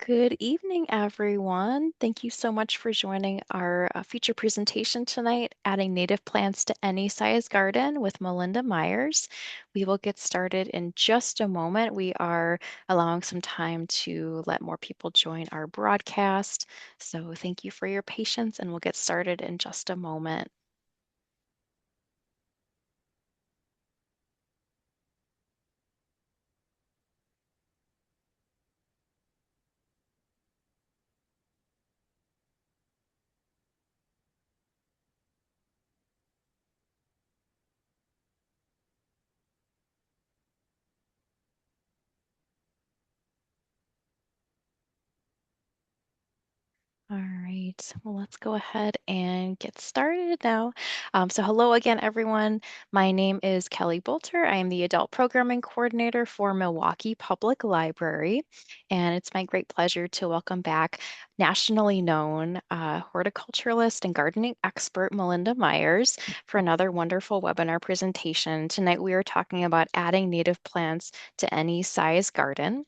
Good evening, everyone. Thank you so much for joining our feature presentation tonight, Adding Native Plants to Any Size Garden with Melinda Myers. We will get started in just a moment. We are allowing some time to let more people join our broadcast. So thank you for your patience, and we'll get started in just a moment. All right, well, let's go ahead and get started now. So hello again, everyone. My name is Kelly Bolter. I am the Adult Programming Coordinator for Milwaukee Public Library, and it's my great pleasure to welcome back nationally known horticulturalist and gardening expert Melinda Myers for another wonderful webinar presentation. Tonight we are talking about adding native plants to any size garden.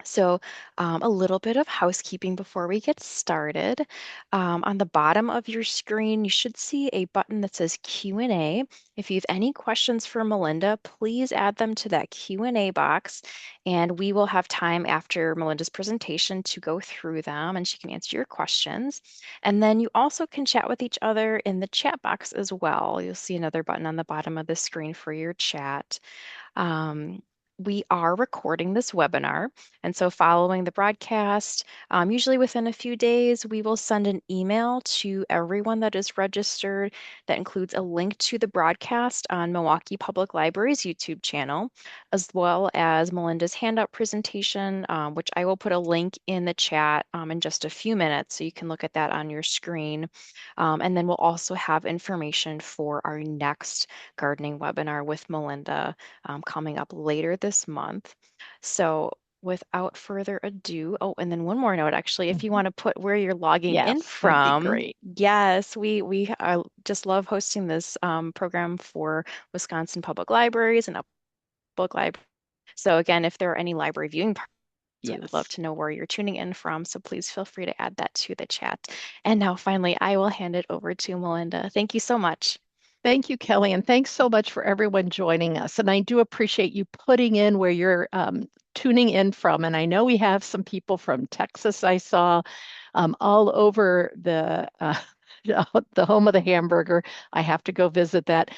So, a little bit of housekeeping before we get started. On the bottom of your screen, you should see a button that says Q&A. If you have any questions for Melinda, please add them to that Q&A box, and we will have time after Melinda's presentation to go through them, and she can answer your questions. And then you also can chat with each other in the chat box as well. You'll see another button on the bottom of the screen for your chat. Um, we are recording this webinar, and so following the broadcast, usually within a few days, we will send an email to everyone that is registered that includes a link to the broadcast on Milwaukee Public Library's YouTube channel, as well as Melinda's handout presentation, which I will put a link in the chat in just a few minutes, so you can look at that on your screen. And then we'll also have information for our next gardening webinar with Melinda coming up later this month. So without further ado, oh, and then one more note, actually, if you want to put where you're logging in Yes, that'd be from, great. yes, we just love hosting this program for Wisconsin Public Libraries and public library. So again, if there are any library viewing partners, we would love Yes. to know where you're tuning in from. So please feel free to add that to the chat. And now finally, I will hand it over to Melinda. Thank you so much. Thank you, Kelly, and thanks so much for everyone joining us. And I do appreciate you putting in where you're tuning in from. And I know we have some people from Texas, I saw, all over the home of the hamburger. I have to go visit that.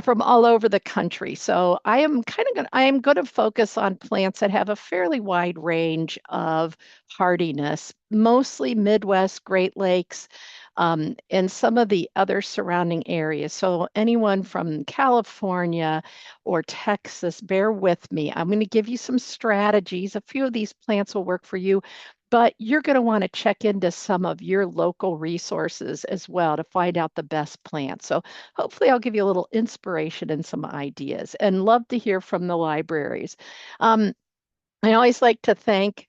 From all over the country. So I am going to focus on plants that have a fairly wide range of hardiness, mostly Midwest, Great Lakes, and some of the other surrounding areas. So anyone from California or Texas, bear with me. I'm going to give you some strategies. A few of these plants will work for you, but you're going to want to check into some of your local resources as well to find out the best plants. So hopefully I'll give you a little inspiration and some ideas, and love to hear from the libraries. Um, I always like to thank,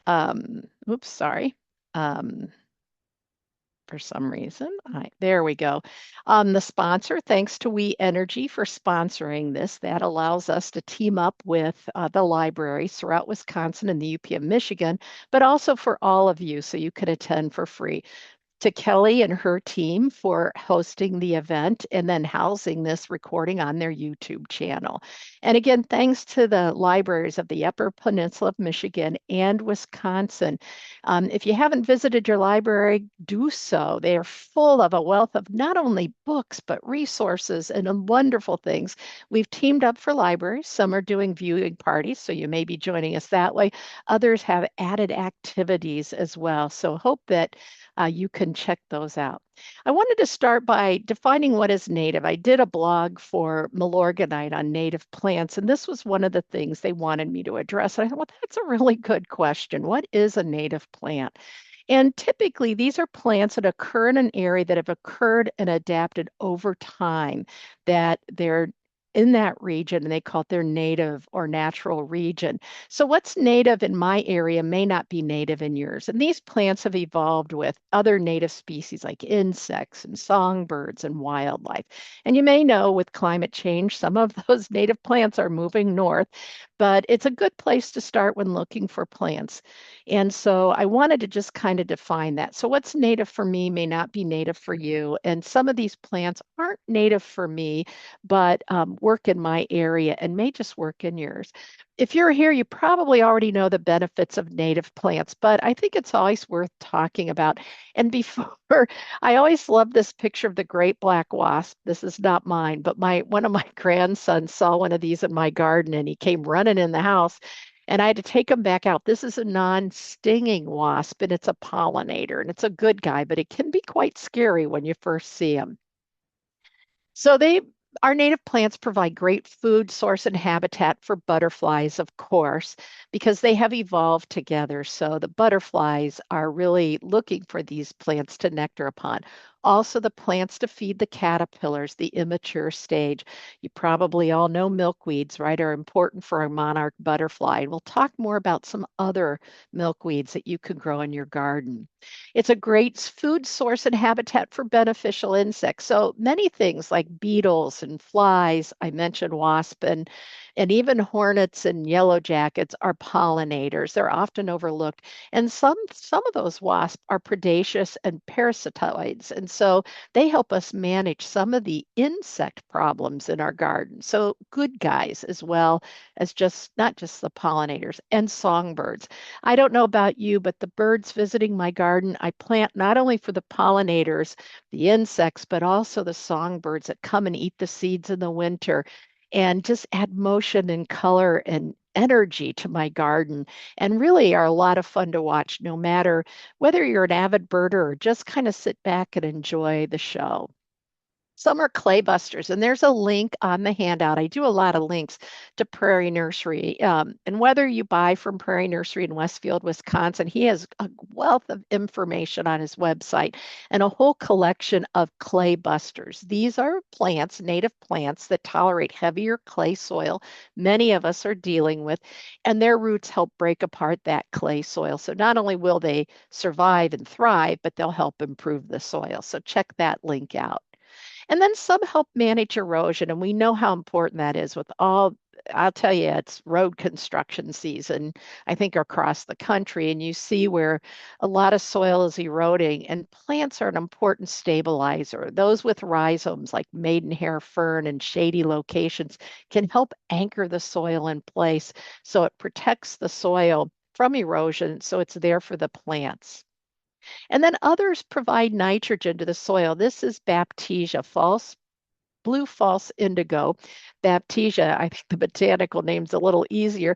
oops, sorry. Um, for some reason. There we go. The sponsor, thanks to We Energy for sponsoring this. That allows us to team up with the libraries throughout Wisconsin and the UP of Michigan, but also for all of you so you can attend for free. To Kelly and her team for hosting the event and then housing this recording on their YouTube channel. And again, thanks to the libraries of the Upper Peninsula of Michigan and Wisconsin. If you haven't visited your library, do so. They are full of a wealth of not only books, but resources and wonderful things. We've teamed up for libraries. Some are doing viewing parties, so you may be joining us that way. Others have added activities as well. So hope that you can check those out. I wanted to start by defining what is native. I did a blog for Milorganite on native plants, and this was one of the things they wanted me to address. And I thought, well, that's a really good question. What is a native plant? And typically, these are plants that occur in an area that have occurred and adapted over time, that they're in that region and they call it their native or natural region. So, what's native in my area may not be native in yours. And these plants have evolved with other native species like insects and songbirds and wildlife. And you may know with climate change, some of those native plants are moving north. but it's a good place to start when looking for plants. And so I wanted to just kind of define that. So what's native for me may not be native for you. And some of these plants aren't native for me, but work in my area and may just work in yours. If you're here, you probably already know the benefits of native plants, but I think it's always worth talking about. And before, I always love this picture of the great black wasp. This is not mine, but my one of my grandsons saw one of these in my garden and he came running in the house and I had to take him back out. This is a non-stinging wasp and it's a pollinator and it's a good guy, but it can be quite scary when you first see him. So our native plants provide great food source and habitat for butterflies, of course, because they have evolved together. So the butterflies are really looking for these plants to nectar upon. Also, the plants to feed the caterpillars, the immature stage. You probably all know milkweeds, right, are important for a monarch butterfly. And we'll talk more about some other milkweeds that you can grow in your garden. It's a great food source and habitat for beneficial insects. So many things like beetles and flies, I mentioned wasp and even hornets and yellow jackets are pollinators. They're often overlooked. And some of those wasps are predaceous and parasitoids. And so they help us manage some of the insect problems in our garden. So good guys as well as just not just the pollinators and songbirds. I don't know about you, but the birds visiting my garden, I plant not only for the pollinators, the insects, but also the songbirds that come and eat the seeds in the winter and just add motion and color and energy to my garden and really are a lot of fun to watch, no matter whether you're an avid birder or just kind of sit back and enjoy the show. Some are clay busters, and there's a link on the handout. I do a lot of links to Prairie Nursery. And whether you buy from Prairie Nursery in Westfield, Wisconsin, he has a wealth of information on his website and a whole collection of clay busters. These are plants, native plants that tolerate heavier clay soil. Many of us are dealing with, and their roots help break apart that clay soil. So not only will they survive and thrive, but they'll help improve the soil. So check that link out. And then some help manage erosion. And we know how important that is with all, I'll tell you, it's road construction season, I think, across the country. And you see where a lot of soil is eroding, and plants are an important stabilizer. Those with rhizomes like maidenhair fern and shady locations can help anchor the soil in place so it protects the soil from erosion so it's there for the plants. And then others provide nitrogen to the soil. This is Baptisia, blue false indigo. Baptisia, I think the botanical name's a little easier.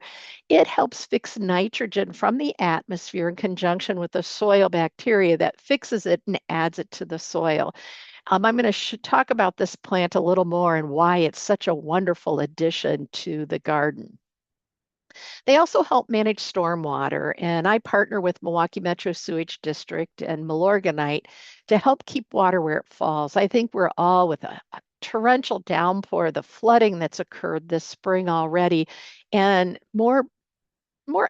It helps fix nitrogen from the atmosphere in conjunction with the soil bacteria that fixes it and adds it to the soil. I'm going to talk about this plant a little more and why it's such a wonderful addition to the garden. They also help manage stormwater, and I partner with Milwaukee Metro Sewage District and Milorganite to help keep water where it falls. I think we're all with a torrential downpour, the flooding that's occurred this spring already, and more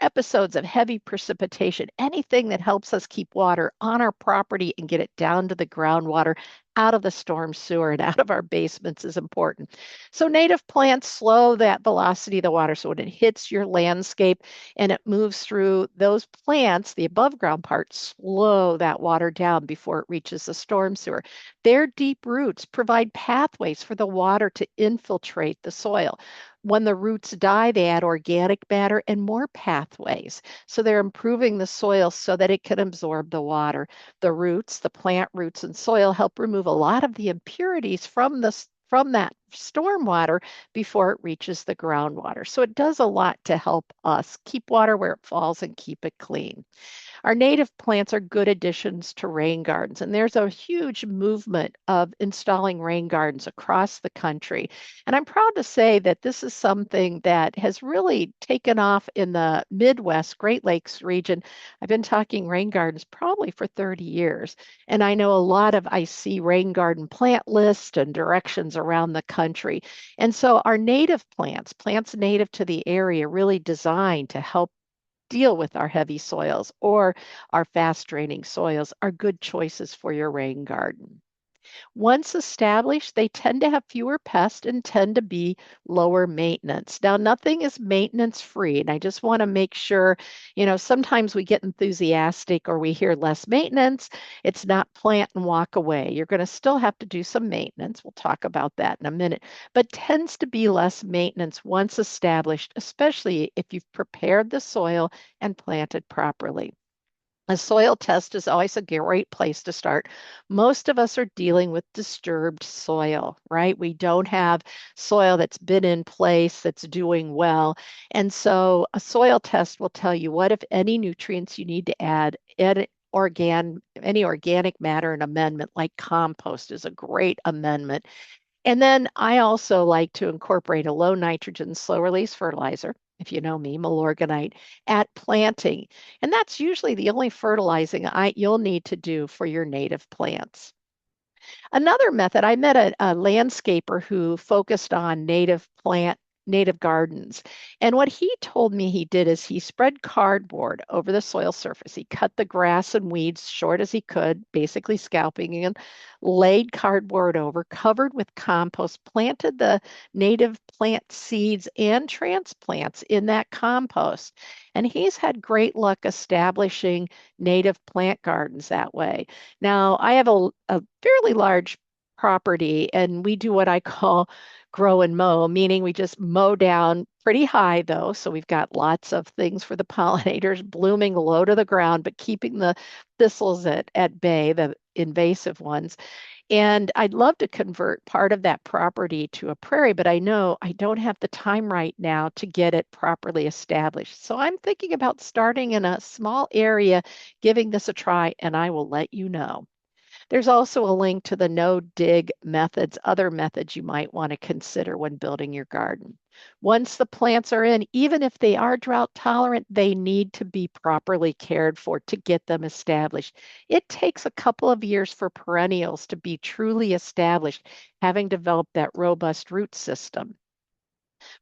episodes of heavy precipitation, anything that helps us keep water on our property and get it down to the groundwater, out of the storm sewer and out of our basements is important. So native plants slow that velocity of the water. So when it hits your landscape and it moves through those plants, the above ground part slow that water down before it reaches the storm sewer. Their deep roots provide pathways for the water to infiltrate the soil. When the roots die, they add organic matter and more pathways. So they're improving the soil so that it can absorb the water. The roots, the plant roots and soil help remove a lot of the impurities from that stormwater before it reaches the groundwater. So it does a lot to help us keep water where it falls and keep it clean. Our native plants are good additions to rain gardens, and there's a huge movement of installing rain gardens across the country. And I'm proud to say that this is something that has really taken off in the Midwest, Great Lakes region. I've been talking rain gardens probably for 30 years, and I know a lot of I see rain garden plant lists and directions around the country. And so our native plants, plants native to the area, really designed to help deal with our heavy soils or our fast draining soils are good choices for your rain garden. Once established, they tend to have fewer pests and tend to be lower maintenance. Now, nothing is maintenance free. And I just want to make sure, sometimes we get enthusiastic or we hear less maintenance. It's not plant and walk away. You're going to still have to do some maintenance. We'll talk about that in a minute, but tends to be less maintenance once established, especially if you've prepared the soil and planted properly. A soil test is always a great place to start. Most of us are dealing with disturbed soil, right? We don't have soil that's been in place, that's doing well. And so a soil test will tell you what, if any, nutrients you need to add. Any organic matter, an amendment like compost is a great amendment. And then I also like to incorporate a low nitrogen, slow release fertilizer, if you know me, Milorganite, at planting. And that's usually the only fertilizing you'll need to do for your native plants. Another method, I met a landscaper who focused on native gardens. And what he told me he did is he spread cardboard over the soil surface. He cut the grass and weeds short as he could, basically scalping and laid cardboard over, covered with compost, planted the native plant seeds and transplants in that compost. And he's had great luck establishing native plant gardens that way. Now, I have a fairly large property and we do what I call grow and mow, meaning we just mow down pretty high though. So we've got lots of things for the pollinators blooming low to the ground, but keeping the thistles at bay, the invasive ones. And I'd love to convert part of that property to a prairie, but I know I don't have the time right now to get it properly established. So I'm thinking about starting in a small area, giving this a try, and I will let you know. There's also a link to the no dig methods, other methods you might want to consider when building your garden. Once the plants are in, even if they are drought tolerant, they need to be properly cared for to get them established. It takes a couple of years for perennials to be truly established, having developed that robust root system.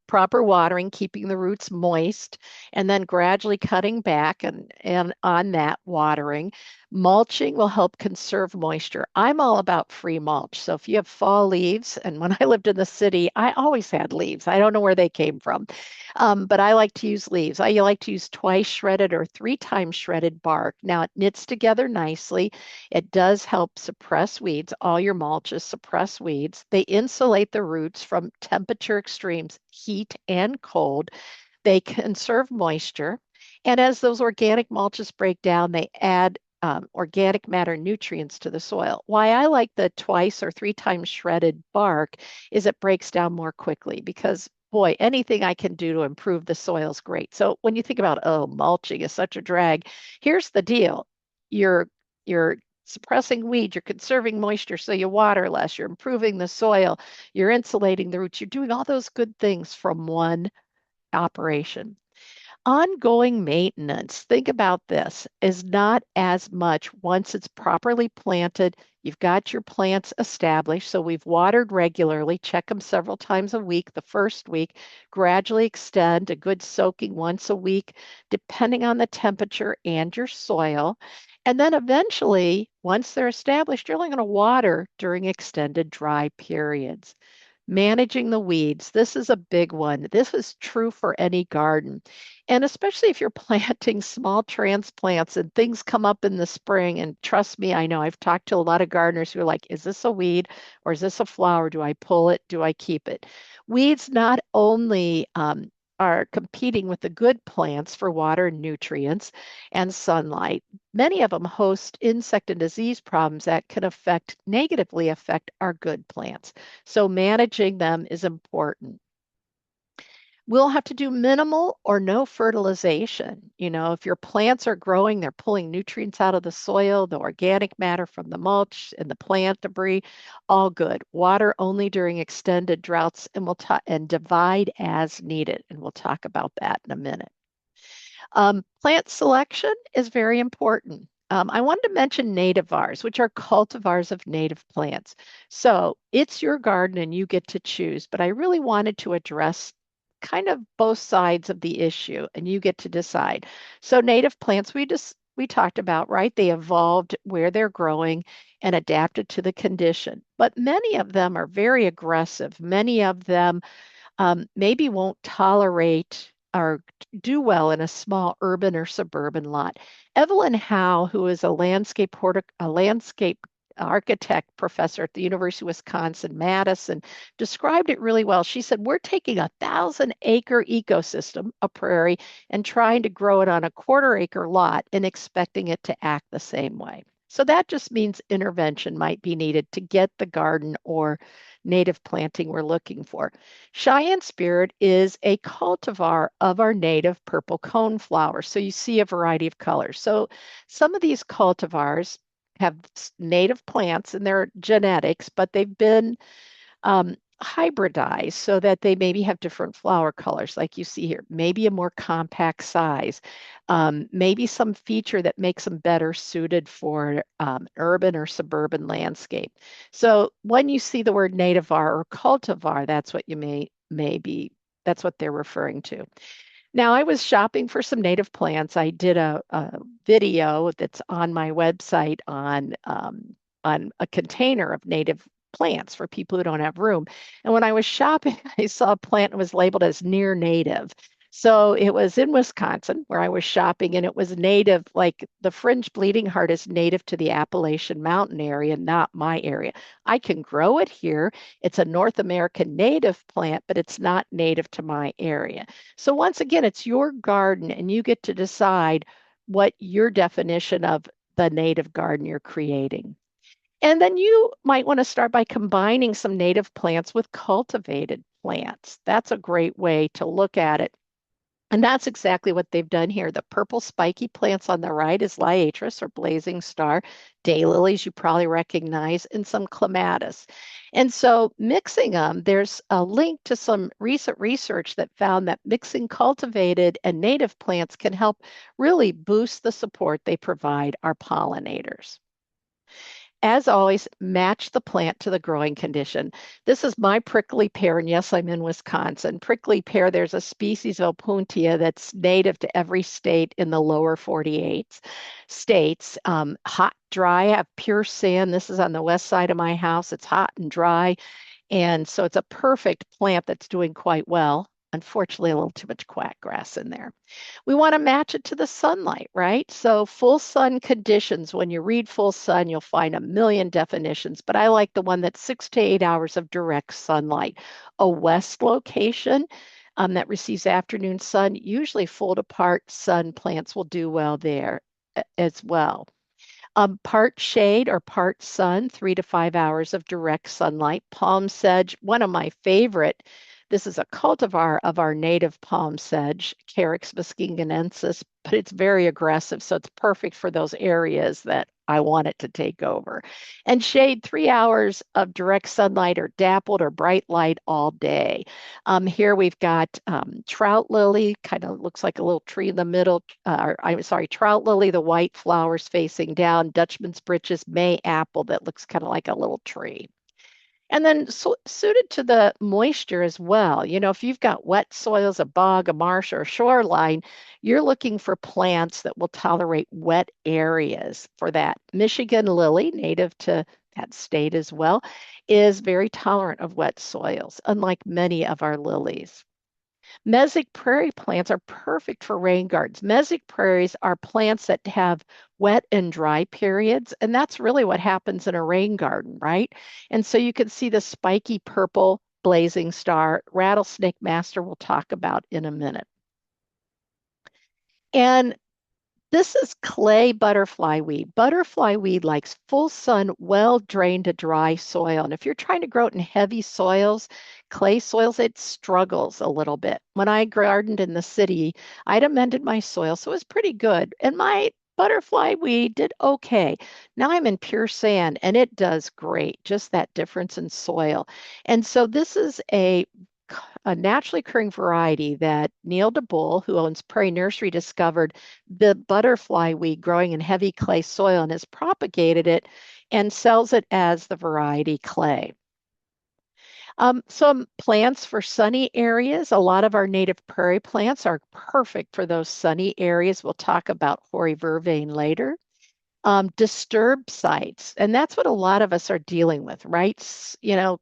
Proper watering, keeping the roots moist, and then gradually cutting back and on that watering. Mulching will help conserve moisture. I'm all about free mulch. So if you have fall leaves, and when I lived in the city, I always had leaves. I don't know where they came from, but I like to use leaves. I like to use twice shredded or three times shredded bark. Now it knits together nicely. It does help suppress weeds. All your mulches suppress weeds. They insulate the roots from temperature extremes, heat and cold. They conserve moisture. And as those organic mulches break down, they add organic matter nutrients to the soil. Why I like the twice or three times shredded bark is it breaks down more quickly because boy, anything I can do to improve the soil is great. So when you think about, oh, mulching is such a drag, here's the deal. You're suppressing weeds, you're conserving moisture so you water less, you're improving the soil, you're insulating the roots, you're doing all those good things from one operation. Ongoing maintenance, think about this, is not as much once it's properly planted. You've got your plants established. So we've watered regularly, check them several times a week. The first week, gradually extend a good soaking once a week, depending on the temperature and your soil. And then eventually, once they're established, you're only going to water during extended dry periods. Managing the weeds. This is a big one. This is true for any garden. And especially if you're planting small transplants and things come up in the spring. And trust me, I know I've talked to a lot of gardeners who are like, is this a weed or is this a flower? Do I pull it? Do I keep it? Weeds not only are competing with the good plants for water and nutrients and sunlight. Many of them host insect and disease problems that can negatively affect our good plants. So managing them is important. We'll have to do minimal or no fertilization. If your plants are growing, they're pulling nutrients out of the soil, the organic matter from the mulch and the plant debris, all good. Water only during extended droughts, and and divide as needed. And we'll talk about that in a minute. Plant selection is very important. I wanted to mention nativars, which are cultivars of native plants. So it's your garden and you get to choose, but I really wanted to address kind of both sides of the issue and you get to decide. So native plants, we just we talked about, right? They evolved where they're growing and adapted to the condition. But many of them are very aggressive. Many of them maybe won't tolerate or do well in a small urban or suburban lot. Evelyn Howe, who is a landscape architect professor at the University of Wisconsin-Madison, described it really well. She said, "We're taking 1,000-acre ecosystem, a prairie, and trying to grow it on a quarter-acre lot and expecting it to act the same way." So that just means intervention might be needed to get the garden or native planting we're looking for. Cheyenne Spirit is a cultivar of our native purple coneflower. So you see a variety of colors. So some of these cultivars have native plants in their genetics, but they've been hybridized so that they maybe have different flower colors, like you see here, maybe a more compact size, maybe some feature that makes them better suited for urban or suburban landscape. So when you see the word nativar or cultivar, that's what you may be, that's what they're referring to. Now, I was shopping for some native plants. I did a video that's on my website on a container of native plants for people who don't have room. And when I was shopping, I saw a plant that was labeled as near native. So it was in Wisconsin where I was shopping, and it was native, like the fringe bleeding heart is native to the Appalachian Mountain area, not my area. I can grow it here. It's a North American native plant, but it's not native to my area. So once again, it's your garden, and you get to decide what your definition of the native garden you're creating. And then you might want to start by combining some native plants with cultivated plants. That's a great way to look at it. And that's exactly what they've done here. The purple spiky plants on the right is Liatris or blazing star, daylilies you probably recognize, and some clematis. And so mixing them, there's a link to some recent research that found that mixing cultivated and native plants can help really boost the support they provide our pollinators. As always, match the plant to the growing condition. This is my prickly pear, and yes, I'm in Wisconsin. Prickly pear, there's a species of Opuntia that's native to every state in the lower 48 states. Hot, dry, I have pure sand. This is on the west side of my house. It's hot and dry. And so it's a perfect plant that's doing quite well. Unfortunately, a little too much quackgrass in there. We want to match it to the sunlight, right? So full sun conditions, when you read full sun, you'll find a million definitions, but I like the one that's 6 to 8 hours of direct sunlight. A west location that receives afternoon sun, usually full to part sun plants will do well there as well. Part shade or part sun, 3 to 5 hours of direct sunlight. Palm sedge, one of my favorite. This is a cultivar of our native palm sedge, Carex muskingonensis, but it's very aggressive, so it's perfect for those areas that I want it to take over. And shade, 3 hours of direct sunlight or dappled or bright light all day. Here we've got trout lily, kind of looks like a little tree in the middle. I'm sorry, trout lily, the white flowers facing down, Dutchman's britches, May apple that looks kind of like a little tree. And then suited to the moisture as well. You know, if you've got wet soils, a bog, a marsh, or a shoreline, you're looking for plants that will tolerate wet areas for that. Michigan lily, native to that state as well, is very tolerant of wet soils, unlike many of our lilies. Mesic prairie plants are perfect for rain gardens. Mesic prairies are plants that have wet and dry periods, and that's really what happens in a rain garden, right? And so you can see the spiky purple blazing star, rattlesnake master we'll talk about in a minute. And this is clay butterfly weed. Butterfly weed likes full sun, well drained to dry soil. And if you're trying to grow it in heavy soils, clay soils, it struggles a little bit. When I gardened in the city, I'd amended my soil, so it was pretty good. And my butterfly weed did okay. Now I'm in pure sand and it does great, just that difference in soil. And so this is a naturally occurring variety that Neil DeBull, who owns Prairie Nursery, discovered the butterfly weed growing in heavy clay soil and has propagated it and sells it as the variety clay. Some plants for sunny areas. A lot of our native prairie plants are perfect for those sunny areas. We'll talk about hoary vervain later. Disturbed sites, and that's what a lot of us are dealing with, right?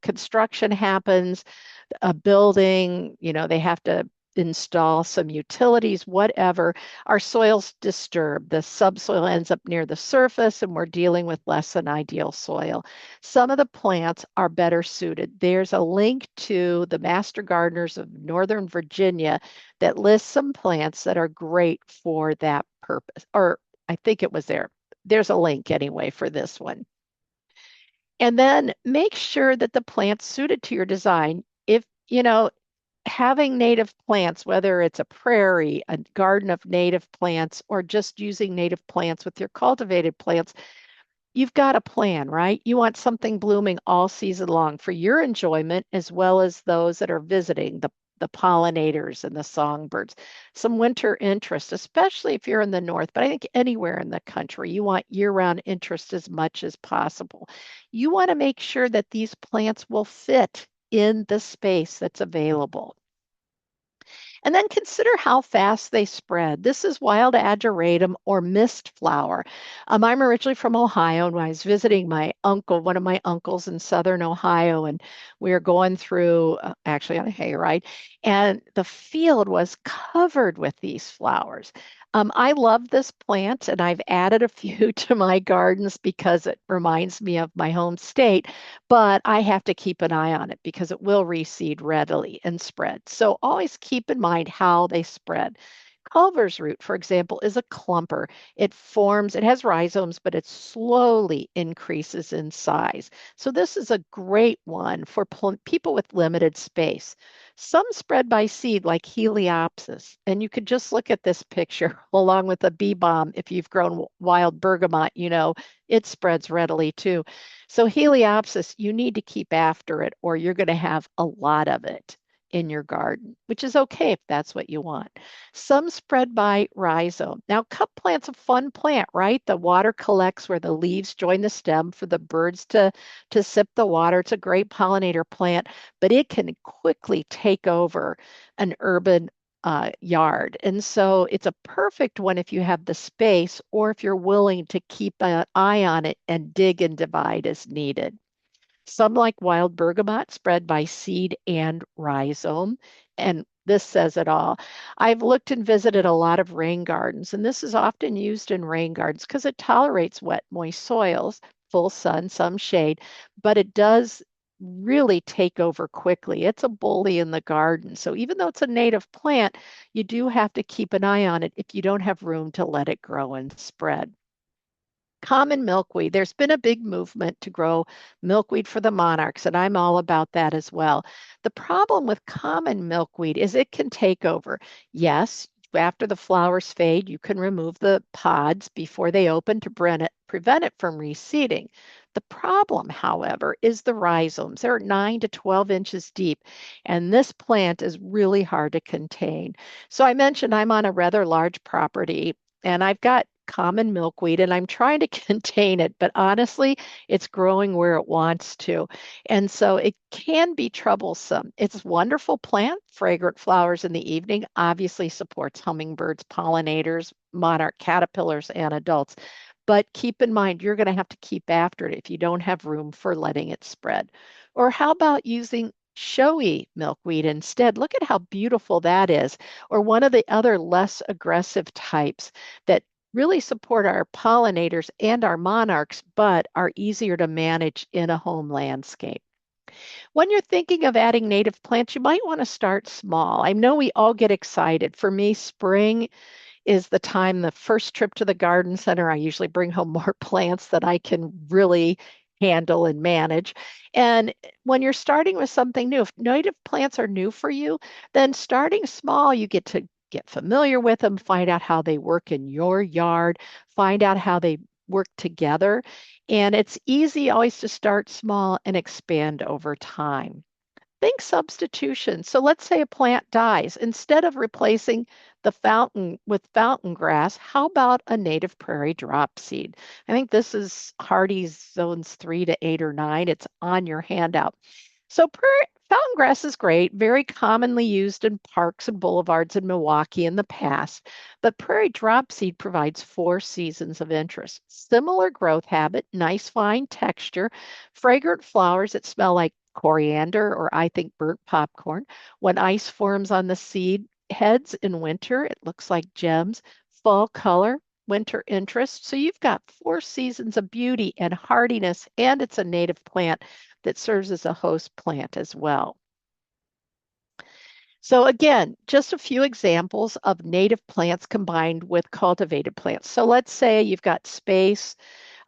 Construction happens, a building, they have to install some utilities, whatever. Our soil's disturbed. The subsoil ends up near the surface, and we're dealing with less than ideal soil. Some of the plants are better suited. There's a link to the Master Gardeners of Northern Virginia that lists some plants that are great for that purpose. Or I think it was there. There's a link anyway for this one. And then make sure that the plant's suited to your design. If, having native plants, whether it's a prairie, a garden of native plants, or just using native plants with your cultivated plants, you've got a plan, right? You want something blooming all season long for your enjoyment as well as those that are visiting, the pollinators and the songbirds. Some winter interest, especially if you're in the north, but I think anywhere in the country, you want year-round interest as much as possible. You want to make sure that these plants will fit in the space that's available. And then consider how fast they spread. This is wild ageratum or mist flower. I'm originally from Ohio, and when I was visiting my uncle, one of my uncles in southern Ohio, and we were going through actually on a hayride, and the field was covered with these flowers. I love this plant, and I've added a few to my gardens because it reminds me of my home state, but I have to keep an eye on it because it will reseed readily and spread. So always keep in mind how they spread. Culver's root, for example, is a clumper. It has rhizomes, but it slowly increases in size. So this is a great one for people with limited space. Some spread by seed, like Heliopsis, and you could just look at this picture along with a bee balm. If you've grown wild bergamot, it spreads readily too. So Heliopsis, you need to keep after it, or you're going to have a lot of it in your garden, which is okay if that's what you want. Some spread by rhizome. Now, cup plant's a fun plant, right? The water collects where the leaves join the stem for the birds to sip the water. It's a great pollinator plant, but it can quickly take over an urban yard. And so it's a perfect one if you have the space or if you're willing to keep an eye on it and dig and divide as needed. Some like wild bergamot spread by seed and rhizome. And this says it all. I've looked and visited a lot of rain gardens, and this is often used in rain gardens because it tolerates wet, moist soils, full sun, some shade, but it does really take over quickly. It's a bully in the garden. So even though it's a native plant, you do have to keep an eye on it if you don't have room to let it grow and spread. Common milkweed. There's been a big movement to grow milkweed for the monarchs, and I'm all about that as well. The problem with common milkweed is it can take over. Yes, after the flowers fade, you can remove the pods before they open to prevent it from reseeding. The problem, however, is the rhizomes. They're 9 to 12 inches deep, and this plant is really hard to contain. So I mentioned I'm on a rather large property, and I've got common milkweed and I'm trying to contain it, but honestly, it's growing where it wants to. And so it can be troublesome. It's a wonderful plant, fragrant flowers in the evening, obviously supports hummingbirds, pollinators, monarch caterpillars, and adults. But keep in mind, you're going to have to keep after it if you don't have room for letting it spread. Or how about using showy milkweed instead? Look at how beautiful that is. Or one of the other less aggressive types that really support our pollinators and our monarchs, but are easier to manage in a home landscape. When you're thinking of adding native plants, you might want to start small. I know we all get excited. For me, spring is the time, the first trip to the garden center, I usually bring home more plants that I can really handle and manage. And when you're starting with something new, if native plants are new for you, then starting small, you get to get familiar with them, find out how they work in your yard, find out how they work together. And it's easy always to start small and expand over time. Think substitution. So let's say a plant dies. Instead of replacing the fountain with fountain grass, how about a native prairie drop seed? I think this is Hardy's zones 3 to 8 or 9. It's on your handout. So Fountain grass is great, very commonly used in parks and boulevards in Milwaukee in the past, but prairie dropseed provides 4 seasons of interest. Similar growth habit, nice fine texture, fragrant flowers that smell like coriander or I think burnt popcorn. When ice forms on the seed heads in winter, it looks like gems. Fall color, winter interest. So you've got 4 seasons of beauty and hardiness, and it's a native plant that serves as a host plant as well. So again, just a few examples of native plants combined with cultivated plants. So let's say you've got space,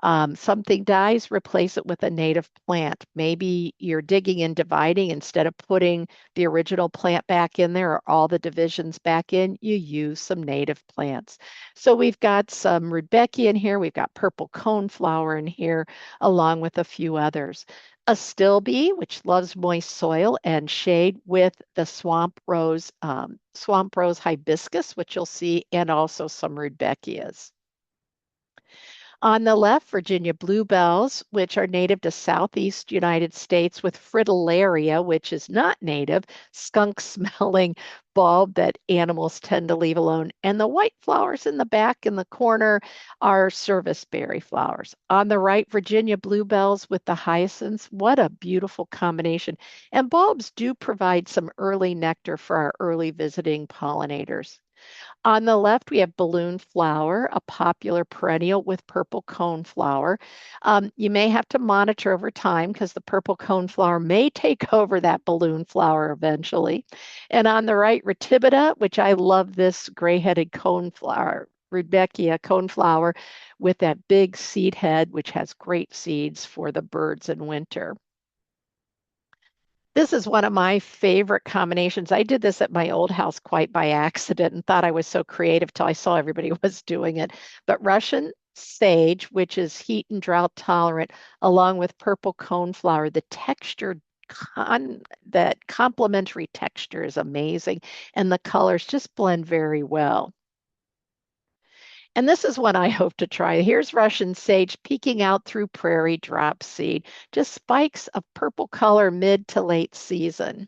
something dies, replace it with a native plant. Maybe you're digging and dividing instead of putting the original plant back in there or all the divisions back in, you use some native plants. So we've got some Rudbeckia in here, we've got purple coneflower in here, along with a few others. A stilbea, which loves moist soil and shade, with the swamp rose hibiscus, which you'll see, and also some Rudbeckias. On the left, Virginia bluebells, which are native to Southeast United States, with fritillaria, which is not native, skunk smelling bulb that animals tend to leave alone. And the white flowers in the back in the corner are serviceberry flowers. On the right, Virginia bluebells with the hyacinths. What a beautiful combination. And bulbs do provide some early nectar for our early visiting pollinators. On the left, we have balloon flower, a popular perennial with purple cone flower. You may have to monitor over time because the purple cone flower may take over that balloon flower eventually. And on the right, Ratibida, which I love this gray-headed cone flower, Rudbeckia coneflower with that big seed head, which has great seeds for the birds in winter. This is one of my favorite combinations. I did this at my old house quite by accident and thought I was so creative till I saw everybody was doing it. But Russian sage, which is heat and drought tolerant, along with purple coneflower, the texture that complementary texture is amazing, and the colors just blend very well. And this is one I hope to try. Here's Russian sage peeking out through prairie drop seed, just spikes of purple color mid to late season.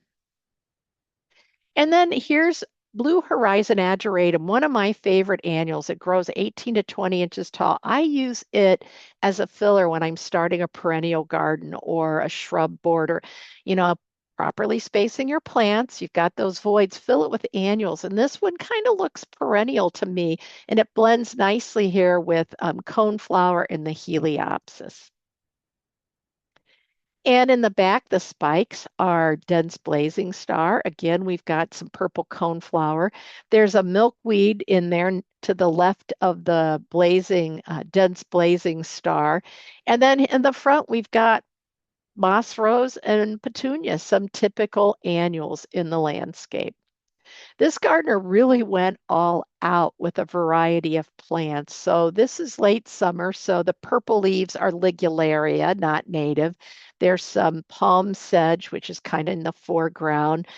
And then here's Blue Horizon ageratum, one of my favorite annuals. It grows 18 to 20 inches tall. I use it as a filler when I'm starting a perennial garden or a shrub border. You know, properly spacing your plants. You've got those voids, fill it with annuals. And this one kind of looks perennial to me, and it blends nicely here with coneflower and the Heliopsis. And in the back, the spikes are dense blazing star. Again, we've got some purple coneflower. There's a milkweed in there to the left of the blazing, dense blazing star. And then in the front, we've got moss rose and petunia, some typical annuals in the landscape. This gardener really went all out with a variety of plants. So this is late summer, so the purple leaves are Ligularia, not native. There's some palm sedge, which is kind of in the foreground.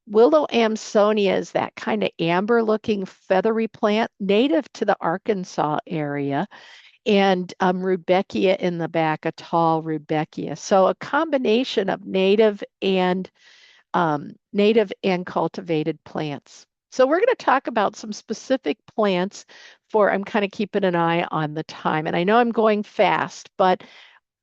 Willow Amsonia is that kind of amber looking feathery plant native to the Arkansas area. And Rudbeckia in the back, a tall Rudbeckia. So a combination of native and cultivated plants. So we're going to talk about some specific plants for, I'm kind of keeping an eye on the time. And I know I'm going fast, but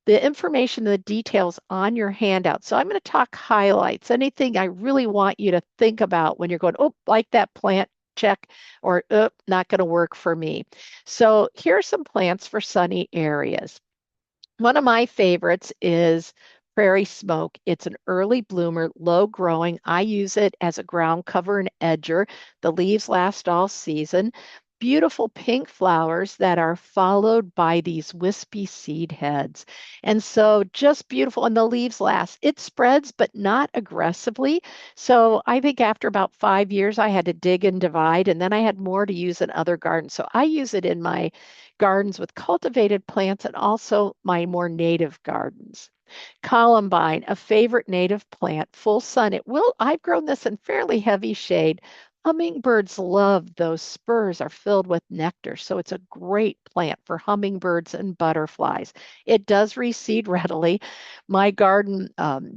the information, the details on your handout. So I'm going to talk highlights, anything I really want you to think about when you're going, oh, like that plant, check, or oh, not going to work for me. So here are some plants for sunny areas. One of my favorites is prairie smoke. It's an early bloomer, low growing. I use it as a ground cover and edger. The leaves last all season. Beautiful pink flowers that are followed by these wispy seed heads. And so just beautiful. And the leaves last. It spreads, but not aggressively. So I think after about 5 years, I had to dig and divide, and then I had more to use in other gardens. So I use it in my gardens with cultivated plants and also my more native gardens. Columbine, a favorite native plant, full sun. I've grown this in fairly heavy shade, Hummingbirds love those spurs are filled with nectar, so it's a great plant for hummingbirds and butterflies. It does reseed readily. My garden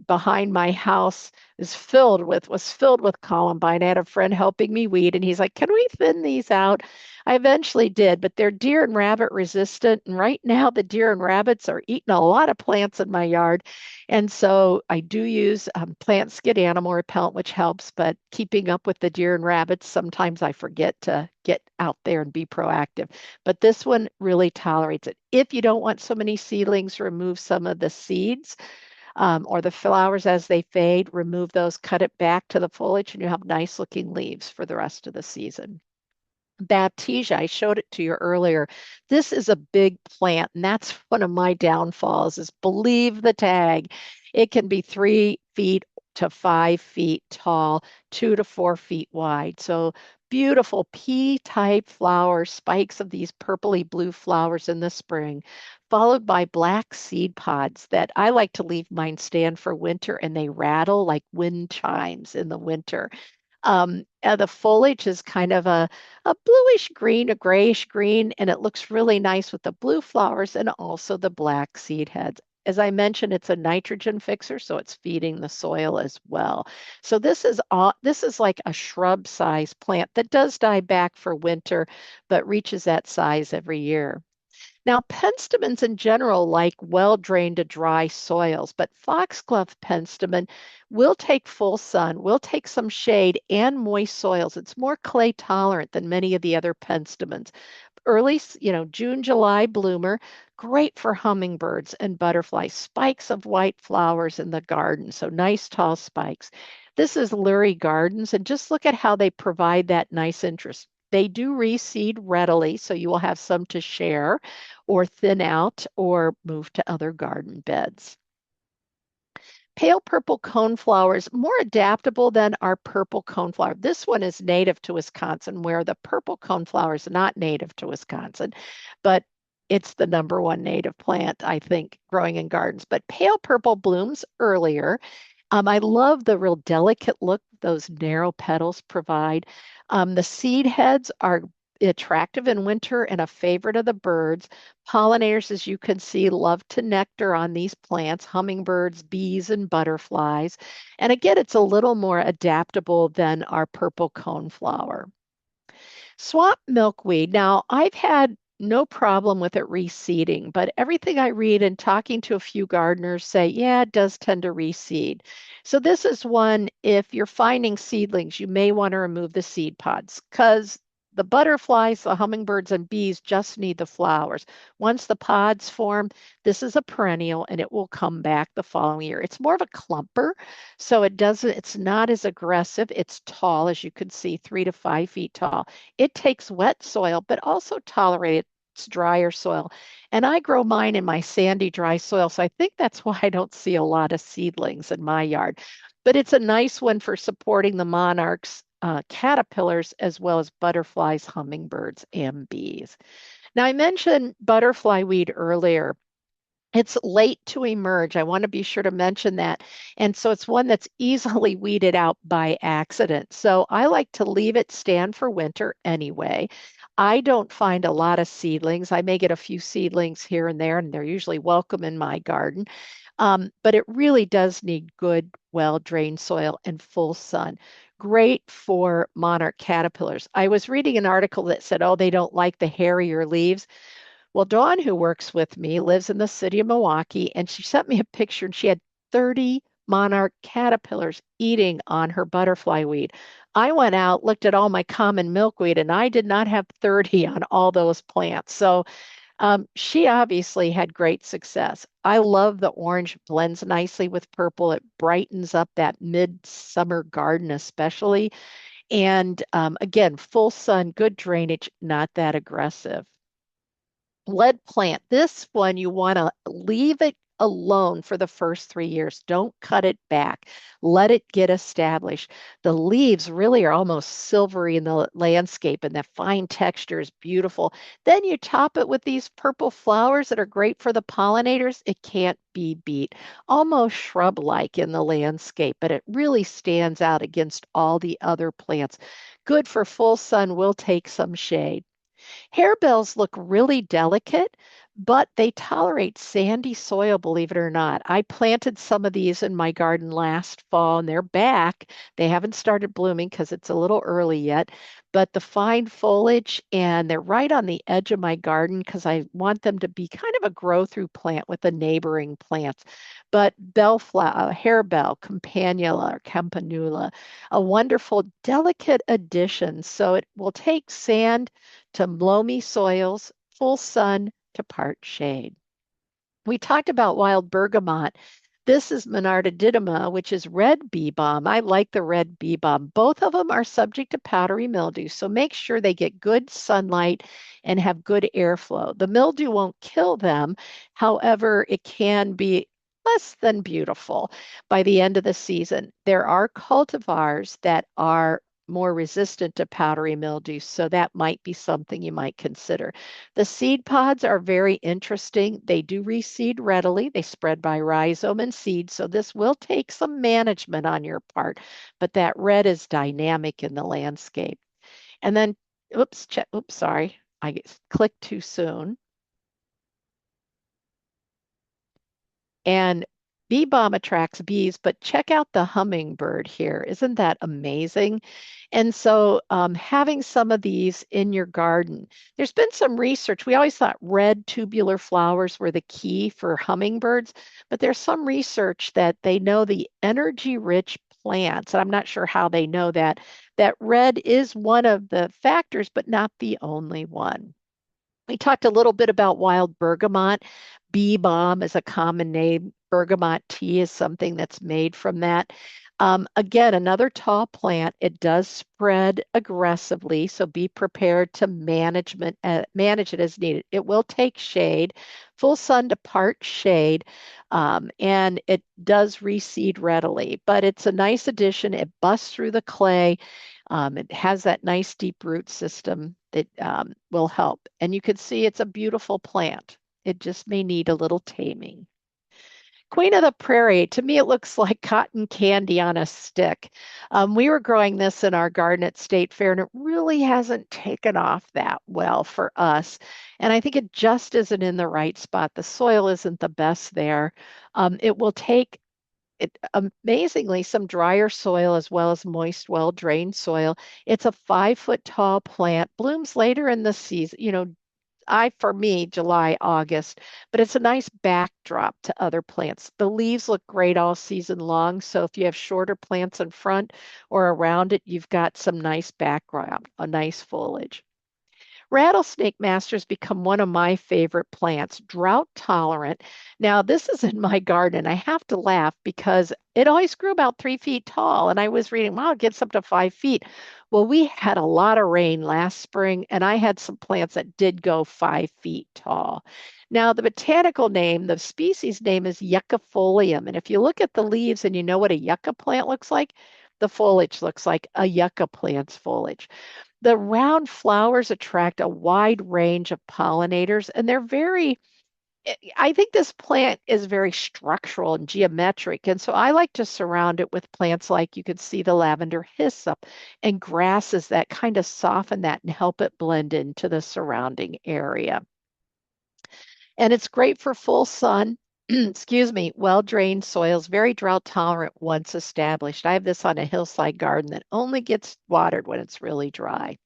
behind my house was filled with columbine. I had a friend helping me weed, and he's like, "Can we thin these out?" I eventually did, but they're deer and rabbit resistant, and right now the deer and rabbits are eating a lot of plants in my yard. And so I do use plant skid animal repellent, which helps, but keeping up with the deer and rabbits, sometimes I forget to get out there and be proactive. But this one really tolerates it. If you don't want so many seedlings, remove some of the seeds or the flowers as they fade, remove those, cut it back to the foliage, and you have nice looking leaves for the rest of the season. Baptisia, I showed it to you earlier. This is a big plant, and that's one of my downfalls is believe the tag. It can be 3 feet to 5 feet tall, 2 to 4 feet wide. So beautiful pea-type flowers, spikes of these purpley blue flowers in the spring, followed by black seed pods that I like to leave mine stand for winter, and they rattle like wind chimes in the winter. The foliage is kind of a bluish green, a grayish green, and it looks really nice with the blue flowers and also the black seed heads. As I mentioned, it's a nitrogen fixer, so it's feeding the soil as well. So this is like a shrub size plant that does die back for winter, but reaches that size every year. Now, penstemons in general like well-drained to dry soils, but foxglove penstemon will take full sun, will take some shade and moist soils. It's more clay tolerant than many of the other penstemons. Early, June, July bloomer, great for hummingbirds and butterflies. Spikes of white flowers in the garden, so nice tall spikes. This is Lurie Gardens, and just look at how they provide that nice interest. They do reseed readily, so you will have some to share or thin out or move to other garden beds. Pale purple coneflowers, more adaptable than our purple coneflower. This one is native to Wisconsin, where the purple coneflower is not native to Wisconsin, but it's the number one native plant, I think, growing in gardens. But pale purple blooms earlier. I love the real delicate look those narrow petals provide. The seed heads are attractive in winter and a favorite of the birds. Pollinators, as you can see, love to nectar on these plants, hummingbirds, bees, and butterflies. And again, it's a little more adaptable than our purple coneflower. Swamp milkweed. Now, I've had no problem with it reseeding, but everything I read and talking to a few gardeners say, yeah, it does tend to reseed. So this is one, if you're finding seedlings, you may want to remove the seed pods because the butterflies, the hummingbirds, and bees just need the flowers. Once the pods form, this is a perennial and it will come back the following year. It's more of a clumper, so it's not as aggressive. It's tall, as you can see, 3 to 5 feet tall. It takes wet soil, but also tolerates drier soil. And I grow mine in my sandy, dry soil. So I think that's why I don't see a lot of seedlings in my yard. But it's a nice one for supporting the monarchs, caterpillars, as well as butterflies, hummingbirds, and bees. Now, I mentioned butterfly weed earlier. It's late to emerge. I want to be sure to mention that. And so it's one that's easily weeded out by accident. So I like to leave it stand for winter anyway. I don't find a lot of seedlings. I may get a few seedlings here and there, and they're usually welcome in my garden. But it really does need good, well-drained soil and full sun. Great for monarch caterpillars. I was reading an article that said, oh, they don't like the hairier leaves. Well, Dawn, who works with me, lives in the city of Milwaukee, and she sent me a picture and she had 30 monarch caterpillars eating on her butterfly weed. I went out, looked at all my common milkweed, and I did not have 30 on all those plants. So she obviously had great success. I love the orange, blends nicely with purple. It brightens up that midsummer garden, especially. And again, full sun, good drainage, not that aggressive. Lead plant. This one you want to leave it alone for the first 3 years. Don't cut it back. Let it get established. The leaves really are almost silvery in the landscape, and the fine texture is beautiful. Then you top it with these purple flowers that are great for the pollinators. It can't be beat. Almost shrub-like in the landscape, but it really stands out against all the other plants. Good for full sun, will take some shade. Harebells look really delicate, but they tolerate sandy soil, believe it or not. I planted some of these in my garden last fall and they're back. They haven't started blooming because it's a little early yet, but the fine foliage and they're right on the edge of my garden because I want them to be kind of a grow through plant with the neighboring plants. But bellflower, harebell, campanula, or campanula, a wonderful, delicate addition. So it will take sand to loamy soils, full sun to part shade. We talked about wild bergamot. This is Monarda didyma, which is red bee balm. I like the red bee balm. Both of them are subject to powdery mildew, so make sure they get good sunlight and have good airflow. The mildew won't kill them. However, it can be less than beautiful by the end of the season. There are cultivars that are more resistant to powdery mildew, so that might be something you might consider. The seed pods are very interesting. They do reseed readily. They spread by rhizome and seed, so this will take some management on your part, but that red is dynamic in the landscape. And then, oops, sorry, I clicked too soon. And bee balm attracts bees, but check out the hummingbird here. Isn't that amazing? And so, having some of these in your garden, there's been some research. We always thought red tubular flowers were the key for hummingbirds, but there's some research that they know the energy rich plants, and I'm not sure how they know that, that red is one of the factors, but not the only one. We talked a little bit about wild bergamot. Bee balm is a common name. Bergamot tea is something that's made from that. Again, another tall plant. It does spread aggressively, so be prepared to manage it as needed. It will take shade, full sun to part shade, and it does reseed readily. But it's a nice addition. It busts through the clay. It has that nice deep root system that will help. And you can see it's a beautiful plant. It just may need a little taming. Queen of the Prairie, to me, it looks like cotton candy on a stick. We were growing this in our garden at State Fair, and it really hasn't taken off that well for us. And I think it just isn't in the right spot. The soil isn't the best there. It will take amazingly some drier soil as well as moist, well drained soil. It's a 5 foot tall plant, blooms later in the season, for me, July, August, but it's a nice backdrop to other plants. The leaves look great all season long. So if you have shorter plants in front or around it, you've got some nice background, a nice foliage. Rattlesnake masters become one of my favorite plants, drought tolerant. Now, this is in my garden. I have to laugh because it always grew about 3 feet tall. And I was reading, wow, it gets up to 5 feet. Well, we had a lot of rain last spring, and I had some plants that did go 5 feet tall. Now, the botanical name, the species name is Yuccafolium. And if you look at the leaves and you know what a yucca plant looks like, the foliage looks like a yucca plant's foliage. The round flowers attract a wide range of pollinators, and I think this plant is very structural and geometric. And so I like to surround it with plants like you can see the lavender hyssop and grasses that kind of soften that and help it blend into the surrounding area. And it's great for full sun. Excuse me, well drained soils, very drought tolerant once established. I have this on a hillside garden that only gets watered when it's really dry.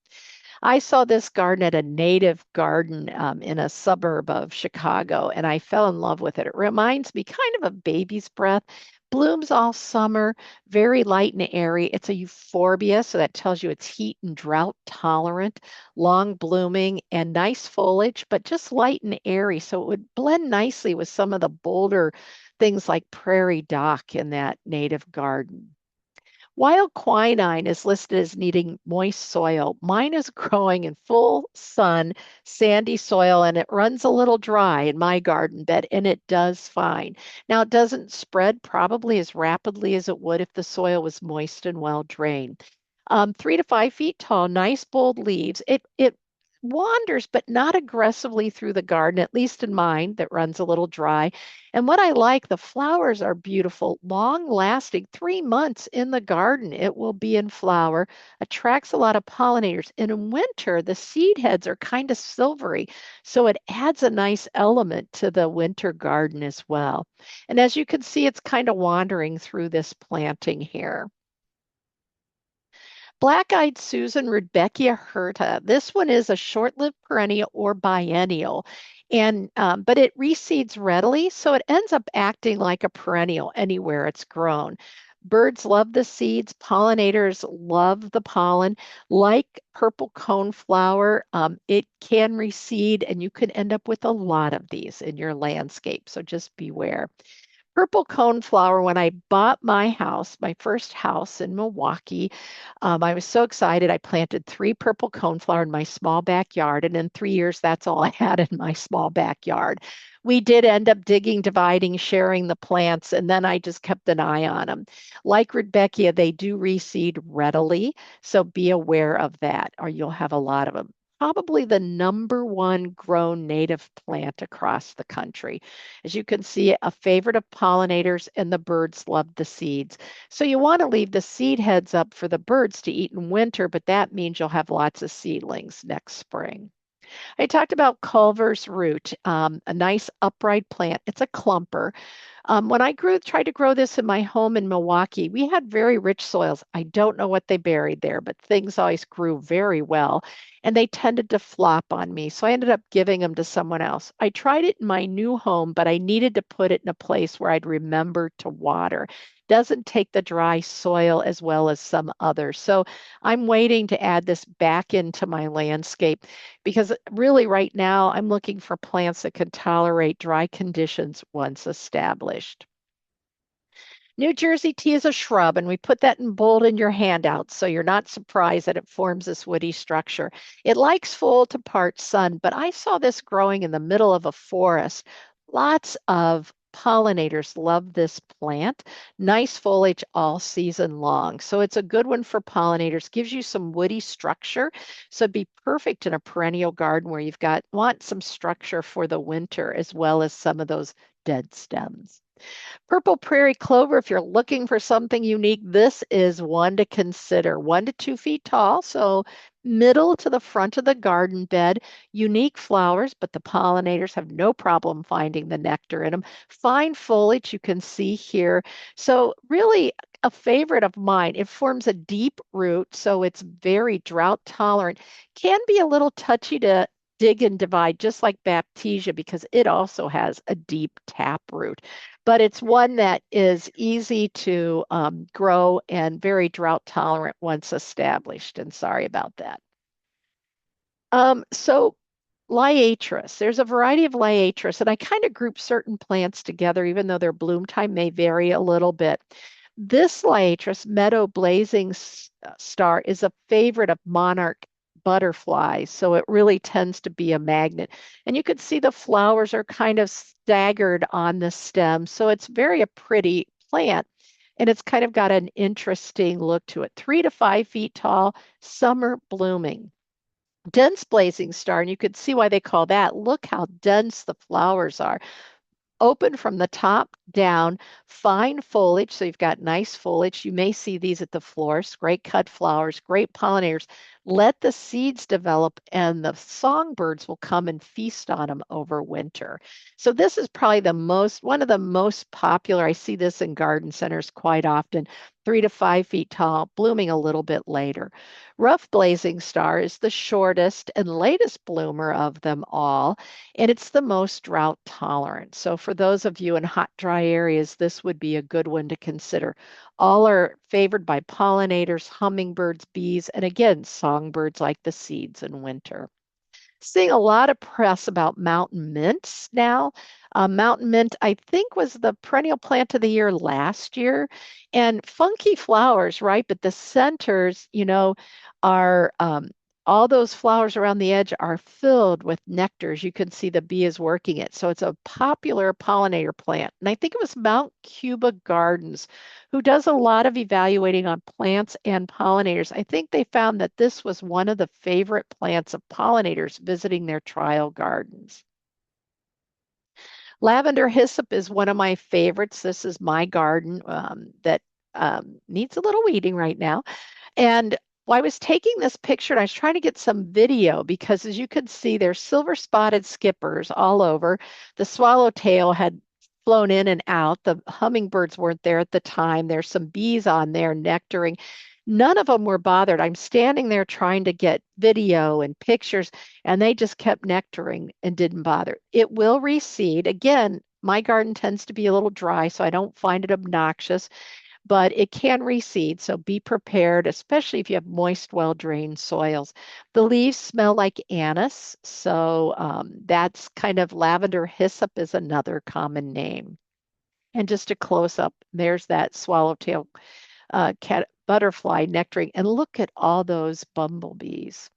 I saw this garden at a native garden in a suburb of Chicago, and I fell in love with it. It reminds me kind of a baby's breath. Blooms all summer, very light and airy. It's a euphorbia, so that tells you it's heat and drought tolerant, long blooming, and nice foliage, but just light and airy. So it would blend nicely with some of the bolder things like prairie dock in that native garden. Wild quinine is listed as needing moist soil. Mine is growing in full sun, sandy soil, and it runs a little dry in my garden bed, and it does fine. Now, it doesn't spread probably as rapidly as it would if the soil was moist and well drained. 3 to 5 feet tall, nice bold leaves. It wanders, but not aggressively through the garden, at least in mine that runs a little dry. And what I like, the flowers are beautiful, long lasting, 3 months in the garden. It will be in flower, attracts a lot of pollinators. And in winter, the seed heads are kind of silvery. So it adds a nice element to the winter garden as well. And as you can see, it's kind of wandering through this planting here. Black-eyed Susan Rudbeckia hirta. This one is a short-lived perennial or biennial, and but it reseeds readily, so it ends up acting like a perennial anywhere it's grown. Birds love the seeds. Pollinators love the pollen. Like purple coneflower, it can reseed, and you can end up with a lot of these in your landscape. So just beware. Purple coneflower, when I bought my house, my first house in Milwaukee, I was so excited. I planted 3 purple coneflower in my small backyard, and in 3 years, that's all I had in my small backyard. We did end up digging, dividing, sharing the plants, and then I just kept an eye on them. Like Rudbeckia, they do reseed readily, so be aware of that, or you'll have a lot of them. Probably the number 1 grown native plant across the country. As you can see, a favorite of pollinators, and the birds love the seeds. So you want to leave the seed heads up for the birds to eat in winter, but that means you'll have lots of seedlings next spring. I talked about Culver's root, a nice upright plant. It's a clumper. When I tried to grow this in my home in Milwaukee, we had very rich soils. I don't know what they buried there, but things always grew very well, and they tended to flop on me. So I ended up giving them to someone else. I tried it in my new home, but I needed to put it in a place where I'd remember to water. Doesn't take the dry soil as well as some others. So I'm waiting to add this back into my landscape because really right now I'm looking for plants that can tolerate dry conditions once established. New Jersey tea is a shrub, and we put that in bold in your handout so you're not surprised that it forms this woody structure. It likes full to part sun, but I saw this growing in the middle of a forest. Lots of pollinators love this plant. Nice foliage all season long. So it's a good one for pollinators. Gives you some woody structure. So it'd be perfect in a perennial garden where you've got want some structure for the winter as well as some of those dead stems. Purple prairie clover, if you're looking for something unique, this is one to consider. 1 to 2 feet tall, so middle to the front of the garden bed. Unique flowers, but the pollinators have no problem finding the nectar in them. Fine foliage you can see here. So really a favorite of mine. It forms a deep root, so it's very drought tolerant. Can be a little touchy to dig and divide, just like Baptisia, because it also has a deep tap root, but it's one that is easy to grow and very drought tolerant once established. And sorry about that. So Liatris, there's a variety of Liatris, and I kind of group certain plants together, even though their bloom time may vary a little bit. This Liatris, Meadow Blazing Star, is a favorite of monarch butterflies, so it really tends to be a magnet. And you can see the flowers are kind of staggered on the stem, so it's very a pretty plant. And it's kind of got an interesting look to it. 3 to 5 feet tall, summer blooming. Dense blazing star, and you can see why they call that. Look how dense the flowers are, open from the top down, fine foliage. So you've got nice foliage. You may see these at the floors, great cut flowers, great pollinators. Let the seeds develop and the songbirds will come and feast on them over winter. So this is probably one of the most popular. I see this in garden centers quite often, 3 to 5 feet tall, blooming a little bit later. Rough blazing star is the shortest and latest bloomer of them all, and it's the most drought tolerant. So for those of you in hot, dry areas, this would be a good one to consider. All are favored by pollinators, hummingbirds, bees, and again, songbirds like the seeds in winter. Seeing a lot of press about mountain mints now. Mountain mint, I think, was the perennial plant of the year last year. And funky flowers, right? But the centers, are all those flowers around the edge are filled with nectars. You can see the bee is working it. So it's a popular pollinator plant. And I think it was Mount Cuba Gardens who does a lot of evaluating on plants and pollinators. I think they found that this was one of the favorite plants of pollinators visiting their trial gardens. Lavender hyssop is one of my favorites. This is my garden that needs a little weeding right now. And I was taking this picture and I was trying to get some video because, as you can see, there's silver spotted skippers all over. The swallowtail had flown in and out. The hummingbirds weren't there at the time. There's some bees on there nectaring. None of them were bothered. I'm standing there trying to get video and pictures, and they just kept nectaring and didn't bother. It will reseed. Again, my garden tends to be a little dry, so I don't find it obnoxious, but it can reseed. So be prepared, especially if you have moist, well-drained soils. The leaves smell like anise. So that's kind of lavender hyssop is another common name. And just a close up, there's that swallowtail cat butterfly nectaring. And look at all those bumblebees.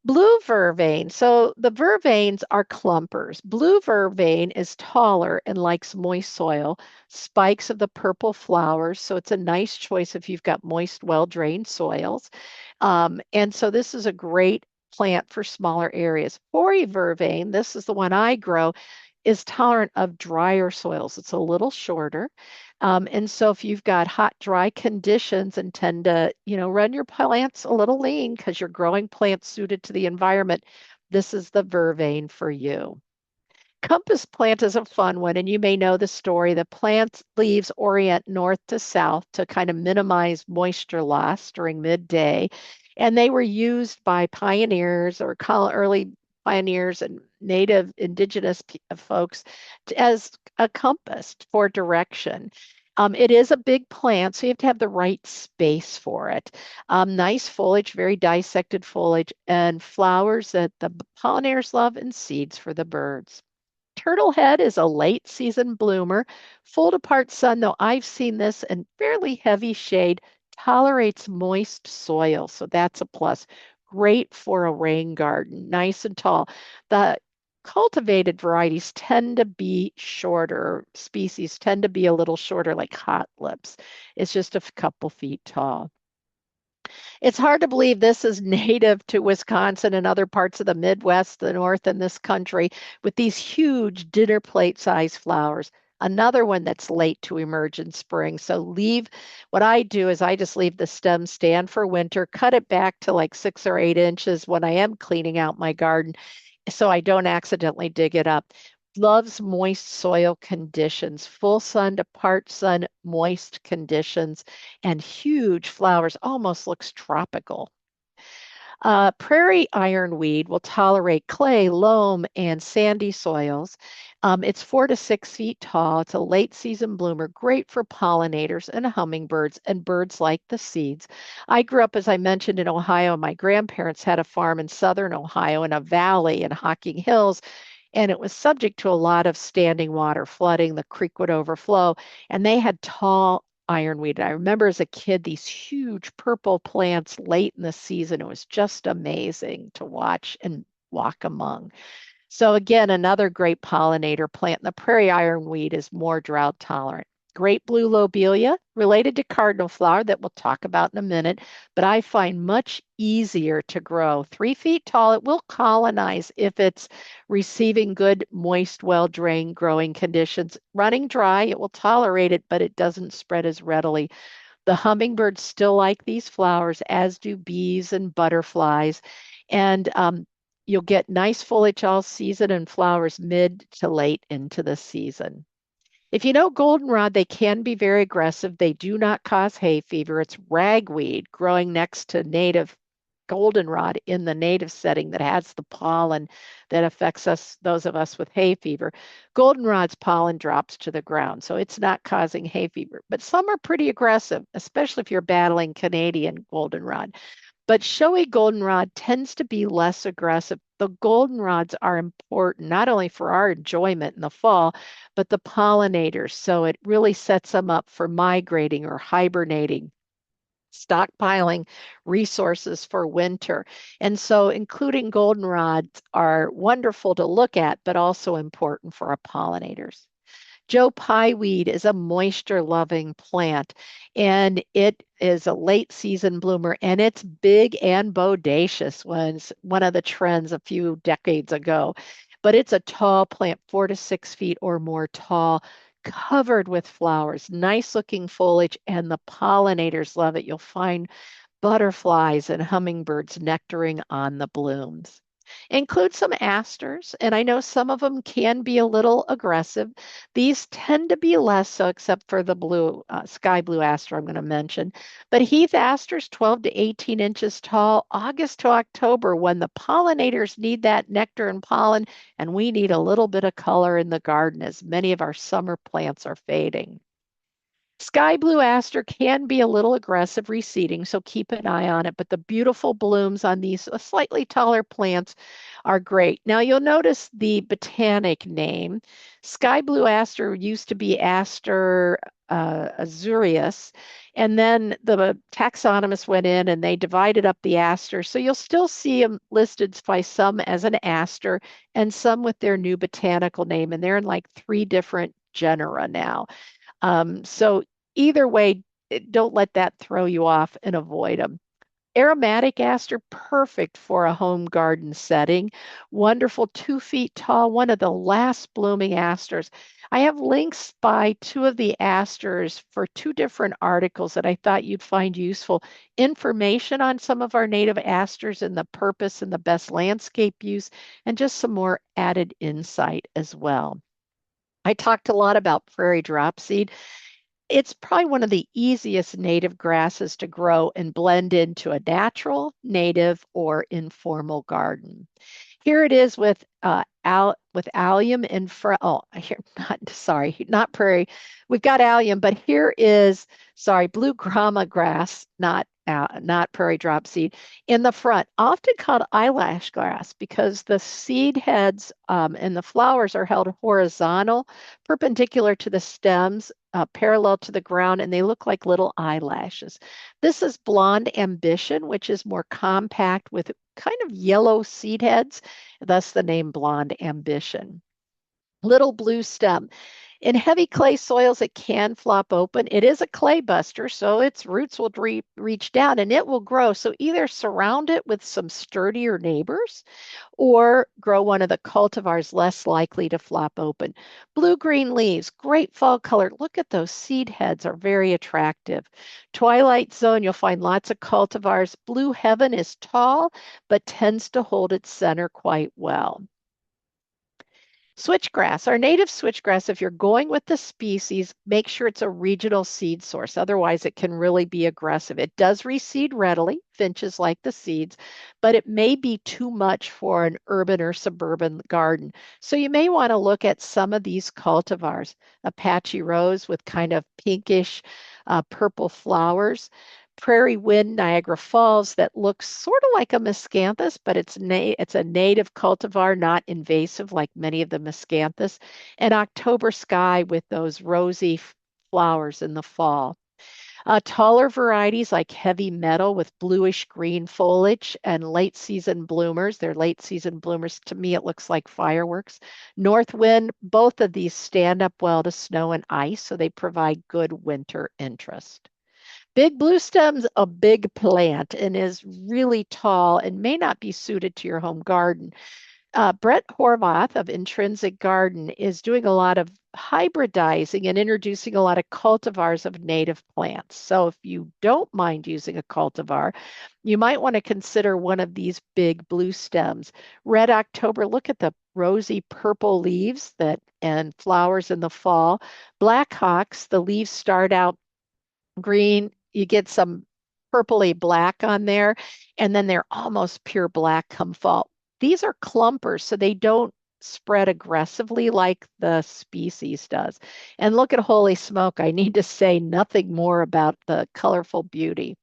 Blue vervain. So the vervains are clumpers. Blue vervain is taller and likes moist soil, spikes of the purple flowers. So it's a nice choice if you've got moist, well-drained soils. And so this is a great plant for smaller areas. Hoary vervain, this is the one I grow, is tolerant of drier soils. It's a little shorter. And so if you've got hot, dry conditions and tend to, run your plants a little lean because you're growing plants suited to the environment, this is the vervain for you. Compass plant is a fun one, and you may know the story. The plant's leaves orient north to south to kind of minimize moisture loss during midday. And they were used by pioneers or early pioneers and native indigenous folks as a compass for direction. It is a big plant, so you have to have the right space for it. Nice foliage, very dissected foliage, and flowers that the pollinators love, and seeds for the birds. Turtlehead is a late season bloomer, full to part sun, though I've seen this in fairly heavy shade, tolerates moist soil, so that's a plus. Great for a rain garden, nice and tall. The cultivated varieties tend to be shorter, species tend to be a little shorter, like hot lips. It's just a couple feet tall. It's hard to believe this is native to Wisconsin and other parts of the Midwest, the North, and this country with these huge dinner plate size flowers. Another one that's late to emerge in spring. So what I do is I just leave the stem stand for winter, cut it back to like 6 or 8 inches when I am cleaning out my garden so I don't accidentally dig it up. Loves moist soil conditions, full sun to part sun, moist conditions, and huge flowers, almost looks tropical. Prairie ironweed will tolerate clay, loam, and sandy soils. It's 4 to 6 feet tall. It's a late season bloomer, great for pollinators and hummingbirds, and birds like the seeds. I grew up, as I mentioned, in Ohio. My grandparents had a farm in southern Ohio in a valley in Hocking Hills, and it was subject to a lot of standing water flooding. The creek would overflow, and they had tall ironweed. I remember as a kid, these huge purple plants late in the season. It was just amazing to watch and walk among. So again, another great pollinator plant. The prairie ironweed is more drought tolerant. Great blue lobelia, related to cardinal flower that we'll talk about in a minute, but I find much easier to grow. 3 feet tall, it will colonize if it's receiving good, moist, well-drained growing conditions. Running dry, it will tolerate it, but it doesn't spread as readily. The hummingbirds still like these flowers, as do bees and butterflies. And you'll get nice foliage all season and flowers mid to late into the season. If you know goldenrod, they can be very aggressive. They do not cause hay fever. It's ragweed growing next to native goldenrod in the native setting that has the pollen that affects us, those of us with hay fever. Goldenrod's pollen drops to the ground, so it's not causing hay fever. But some are pretty aggressive, especially if you're battling Canadian goldenrod. But showy goldenrod tends to be less aggressive, The goldenrods are important, not only for our enjoyment in the fall, but the pollinators. So it really sets them up for migrating or hibernating, stockpiling resources for winter. And so including goldenrods are wonderful to look at, but also important for our pollinators. Joe Pyeweed is a moisture loving plant and it is a late season bloomer and it's big and bodacious was one of the trends a few decades ago. But it's a tall plant, 4 to 6 feet or more tall, covered with flowers, nice looking foliage, and the pollinators love it. You'll find butterflies and hummingbirds nectaring on the blooms. Include some asters, and I know some of them can be a little aggressive. These tend to be less so, except for the blue, sky blue aster I'm going to mention. But heath asters, 12 to 18 inches tall, August to October, when the pollinators need that nectar and pollen, and we need a little bit of color in the garden as many of our summer plants are fading. Sky blue aster can be a little aggressive reseeding, so keep an eye on it. But the beautiful blooms on these slightly taller plants are great. Now you'll notice the botanic name. Sky blue aster used to be Aster azureus, and then the taxonomists went in and they divided up the asters. So you'll still see them listed by some as an aster and some with their new botanical name, and they're in like 3 different genera now. So either way, don't let that throw you off and avoid them. Aromatic aster, perfect for a home garden setting. Wonderful, 2 feet tall, one of the last blooming asters. I have links by two of the asters for 2 different articles that I thought you'd find useful. Information on some of our native asters and the purpose and the best landscape use, and just some more added insight as well. I talked a lot about prairie dropseed. It's probably one of the easiest native grasses to grow and blend into a natural, native, or informal garden. Here it is with allium in front. Oh, here, not sorry, not prairie. We've got allium, but here is sorry, blue grama grass, not prairie drop seed in the front, often called eyelash grass because the seed heads and the flowers are held horizontal, perpendicular to the stems, parallel to the ground, and they look like little eyelashes. This is blonde ambition, which is more compact with kind of yellow seed heads, thus the name blonde ambition. Little blue stem. In heavy clay soils, it can flop open. It is a clay buster, so its roots will reach down and it will grow. So either surround it with some sturdier neighbors or grow one of the cultivars less likely to flop open. Blue-green leaves, great fall color. Look at those seed heads are very attractive. Twilight zone, you'll find lots of cultivars. Blue heaven is tall, but tends to hold its center quite well. Switchgrass, our native switchgrass, if you're going with the species, make sure it's a regional seed source. Otherwise, it can really be aggressive. It does reseed readily, finches like the seeds, but it may be too much for an urban or suburban garden. So you may want to look at some of these cultivars, Apache rose with kind of pinkish purple flowers. Prairie Wind Niagara Falls that looks sort of like a miscanthus, but it's a native cultivar, not invasive like many of the miscanthus. And October Sky with those rosy flowers in the fall. Taller varieties like Heavy Metal with bluish green foliage and late season bloomers. They're late season bloomers. To me, it looks like fireworks. North Wind, both of these stand up well to snow and ice, so they provide good winter interest. Big blue stem's a big plant and is really tall and may not be suited to your home garden. Brett Horvath of Intrinsic Garden is doing a lot of hybridizing and introducing a lot of cultivars of native plants. So if you don't mind using a cultivar, you might want to consider one of these big blue stems. Red October, look at the rosy purple leaves that and flowers in the fall. Black Hawks, the leaves start out green, you get some purpley black on there, and then they're almost pure black come fall. These are clumpers, so they don't spread aggressively like the species does. And look at Holy Smoke, I need to say nothing more about the colorful beauty.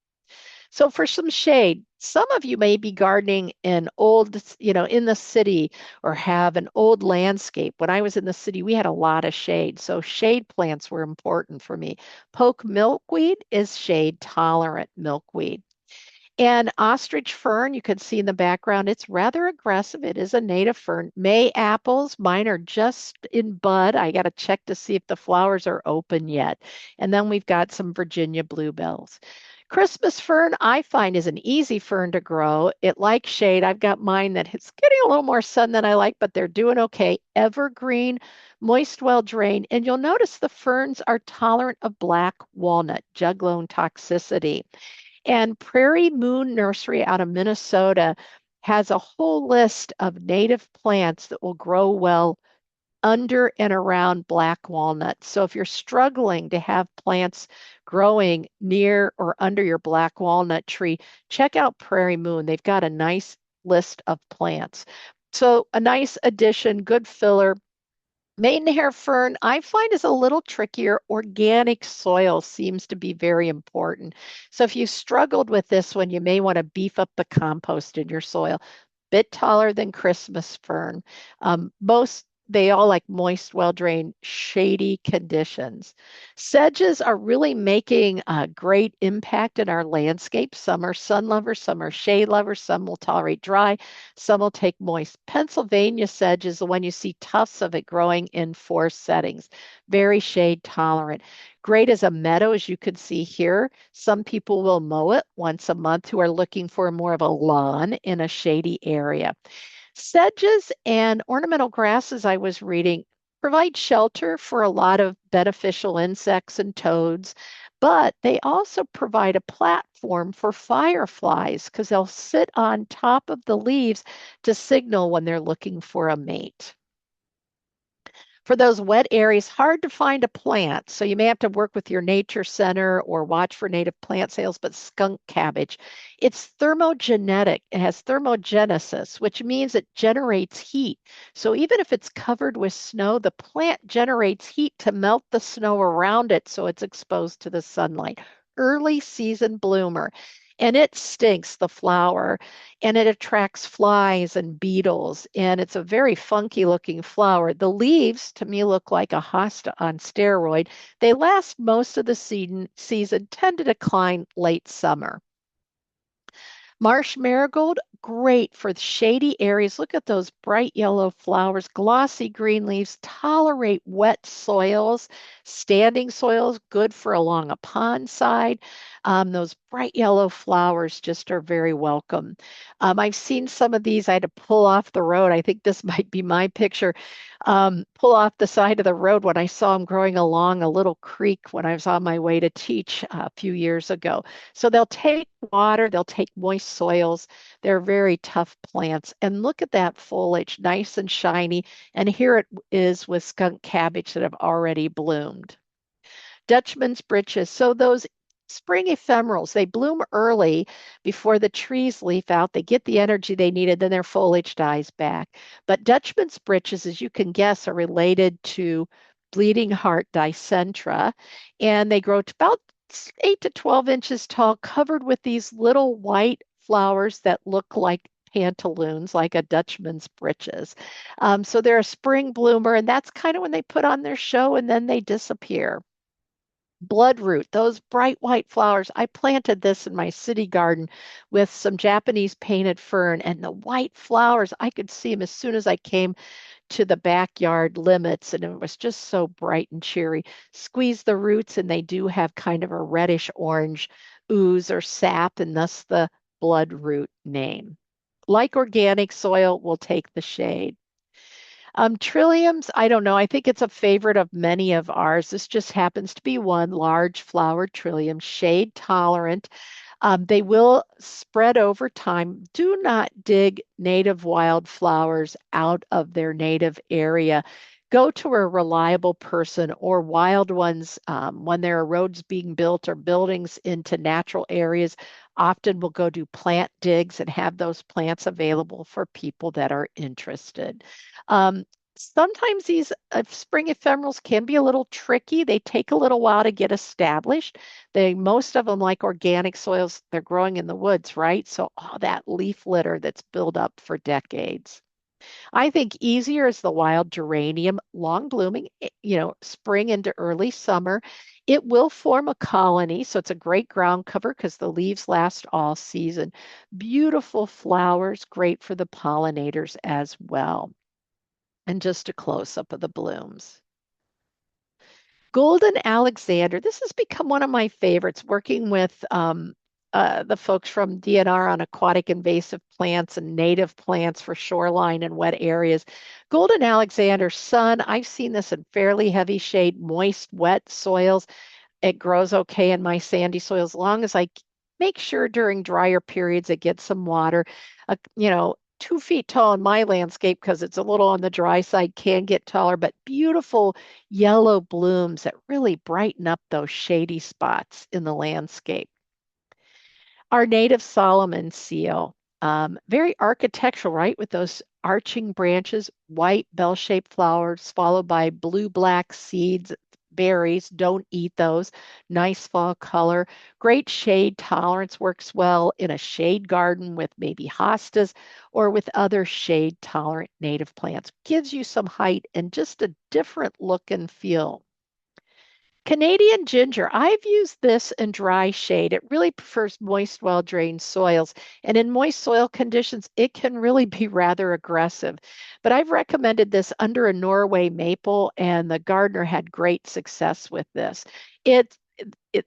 So for some shade, some of you may be gardening in old, in the city or have an old landscape. When I was in the city, we had a lot of shade. So shade plants were important for me. Poke milkweed is shade tolerant milkweed. And ostrich fern, you can see in the background, it's rather aggressive. It is a native fern. May apples, mine are just in bud. I got to check to see if the flowers are open yet. And then we've got some Virginia bluebells. Christmas fern, I find, is an easy fern to grow. It likes shade. I've got mine that it's getting a little more sun than I like, but they're doing okay. Evergreen, moist, well drained. And you'll notice the ferns are tolerant of black walnut, juglone toxicity. And Prairie Moon Nursery out of Minnesota has a whole list of native plants that will grow well under and around black walnuts. So if you're struggling to have plants growing near or under your black walnut tree, check out Prairie Moon. They've got a nice list of plants. So a nice addition, good filler. Maidenhair fern, I find is a little trickier. Organic soil seems to be very important. So if you struggled with this one, you may want to beef up the compost in your soil. Bit taller than Christmas fern. Most they all like moist, well-drained, shady conditions. Sedges are really making a great impact in our landscape. Some are sun lovers, some are shade lovers, some will tolerate dry, some will take moist. Pennsylvania sedge is the one you see tufts of it growing in forest settings, very shade tolerant. Great as a meadow, as you can see here. Some people will mow it once a month who are looking for more of a lawn in a shady area. Sedges and ornamental grasses, I was reading, provide shelter for a lot of beneficial insects and toads, but they also provide a platform for fireflies because they'll sit on top of the leaves to signal when they're looking for a mate. For those wet areas, hard to find a plant. So you may have to work with your nature center or watch for native plant sales, but skunk cabbage, it's thermogenetic. It has thermogenesis, which means it generates heat. So even if it's covered with snow, the plant generates heat to melt the snow around it so it's exposed to the sunlight. Early season bloomer. And it stinks, the flower, and it attracts flies and beetles. And it's a very funky looking flower. The leaves to me look like a hosta on steroid. They last most of the season tend to decline late summer. Marsh marigold, great for shady areas. Look at those bright yellow flowers, glossy green leaves, tolerate wet soils, standing soils, good for along a pond side. Those bright yellow flowers just are very welcome. I've seen some of these. I had to pull off the road. I think this might be my picture. Pull off the side of the road when I saw them growing along a little creek when I was on my way to teach a few years ago. So they'll take water, they'll take moist soils. They're very tough plants. And look at that foliage, nice and shiny. And here it is with skunk cabbage that have already bloomed. Dutchman's breeches. So those spring ephemerals, they bloom early before the trees leaf out. They get the energy they needed, then their foliage dies back. But Dutchman's breeches, as you can guess, are related to bleeding heart dicentra, and they grow to about 8 to 12 inches tall, covered with these little white flowers that look like pantaloons, like a Dutchman's breeches. So they're a spring bloomer, and that's kind of when they put on their show and then they disappear. Bloodroot, those bright white flowers. I planted this in my city garden with some Japanese painted fern, and the white flowers, I could see them as soon as I came to the backyard limits, and it was just so bright and cheery. Squeeze the roots, and they do have kind of a reddish orange ooze or sap, and thus the bloodroot name. Like organic soil, will take the shade. Trilliums, I don't know. I think it's a favorite of many of ours. This just happens to be one large flowered trillium, shade tolerant. They will spread over time. Do not dig native wildflowers out of their native area. Go to a reliable person or wild ones when there are roads being built or buildings into natural areas. Often we'll go do plant digs and have those plants available for people that are interested. Um, Sometimes these spring ephemerals can be a little tricky. They take a little while to get established. Most of them like organic soils, they're growing in the woods, right? So all that leaf litter that's built up for decades. I think easier is the wild geranium, long blooming, spring into early summer. It will form a colony, so it's a great ground cover because the leaves last all season. Beautiful flowers, great for the pollinators as well. And just a close up of the blooms. Golden Alexander. This has become one of my favorites, working with the folks from DNR on aquatic invasive plants and native plants for shoreline and wet areas. Golden Alexander sun, I've seen this in fairly heavy shade, moist, wet soils. It grows okay in my sandy soil as long as I make sure during drier periods it gets some water. 2 feet tall in my landscape because it's a little on the dry side, can get taller, but beautiful yellow blooms that really brighten up those shady spots in the landscape. Our native Solomon seal, very architectural, right? With those arching branches, white bell-shaped flowers, followed by blue-black seeds, berries. Don't eat those. Nice fall color. Great shade tolerance, works well in a shade garden with maybe hostas or with other shade tolerant native plants. Gives you some height and just a different look and feel. Canadian ginger, I've used this in dry shade. It really prefers moist, well-drained soils. And in moist soil conditions, it can really be rather aggressive. But I've recommended this under a Norway maple, and the gardener had great success with this. It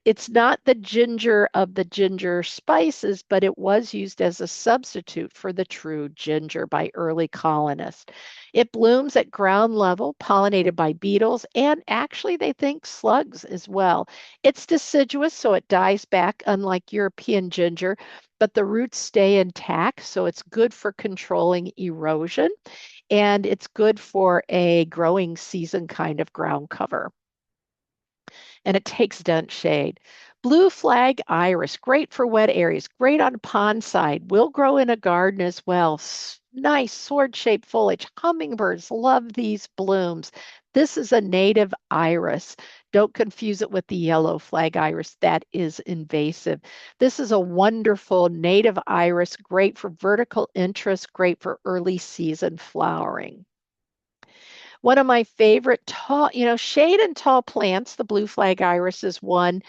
it's not the ginger of the ginger spices, but it was used as a substitute for the true ginger by early colonists. It blooms at ground level, pollinated by beetles, and actually they think slugs as well. It's deciduous, so it dies back, unlike European ginger, but the roots stay intact, so it's good for controlling erosion, and it's good for a growing season kind of ground cover, and it takes dense shade. Blue flag iris, great for wet areas, great on pond side, will grow in a garden as well. Nice sword-shaped foliage. Hummingbirds love these blooms. This is a native iris. Don't confuse it with the yellow flag iris. That is invasive. This is a wonderful native iris, great for vertical interest, great for early season flowering. One of my favorite tall, shade and tall plants, the blue flag iris is one,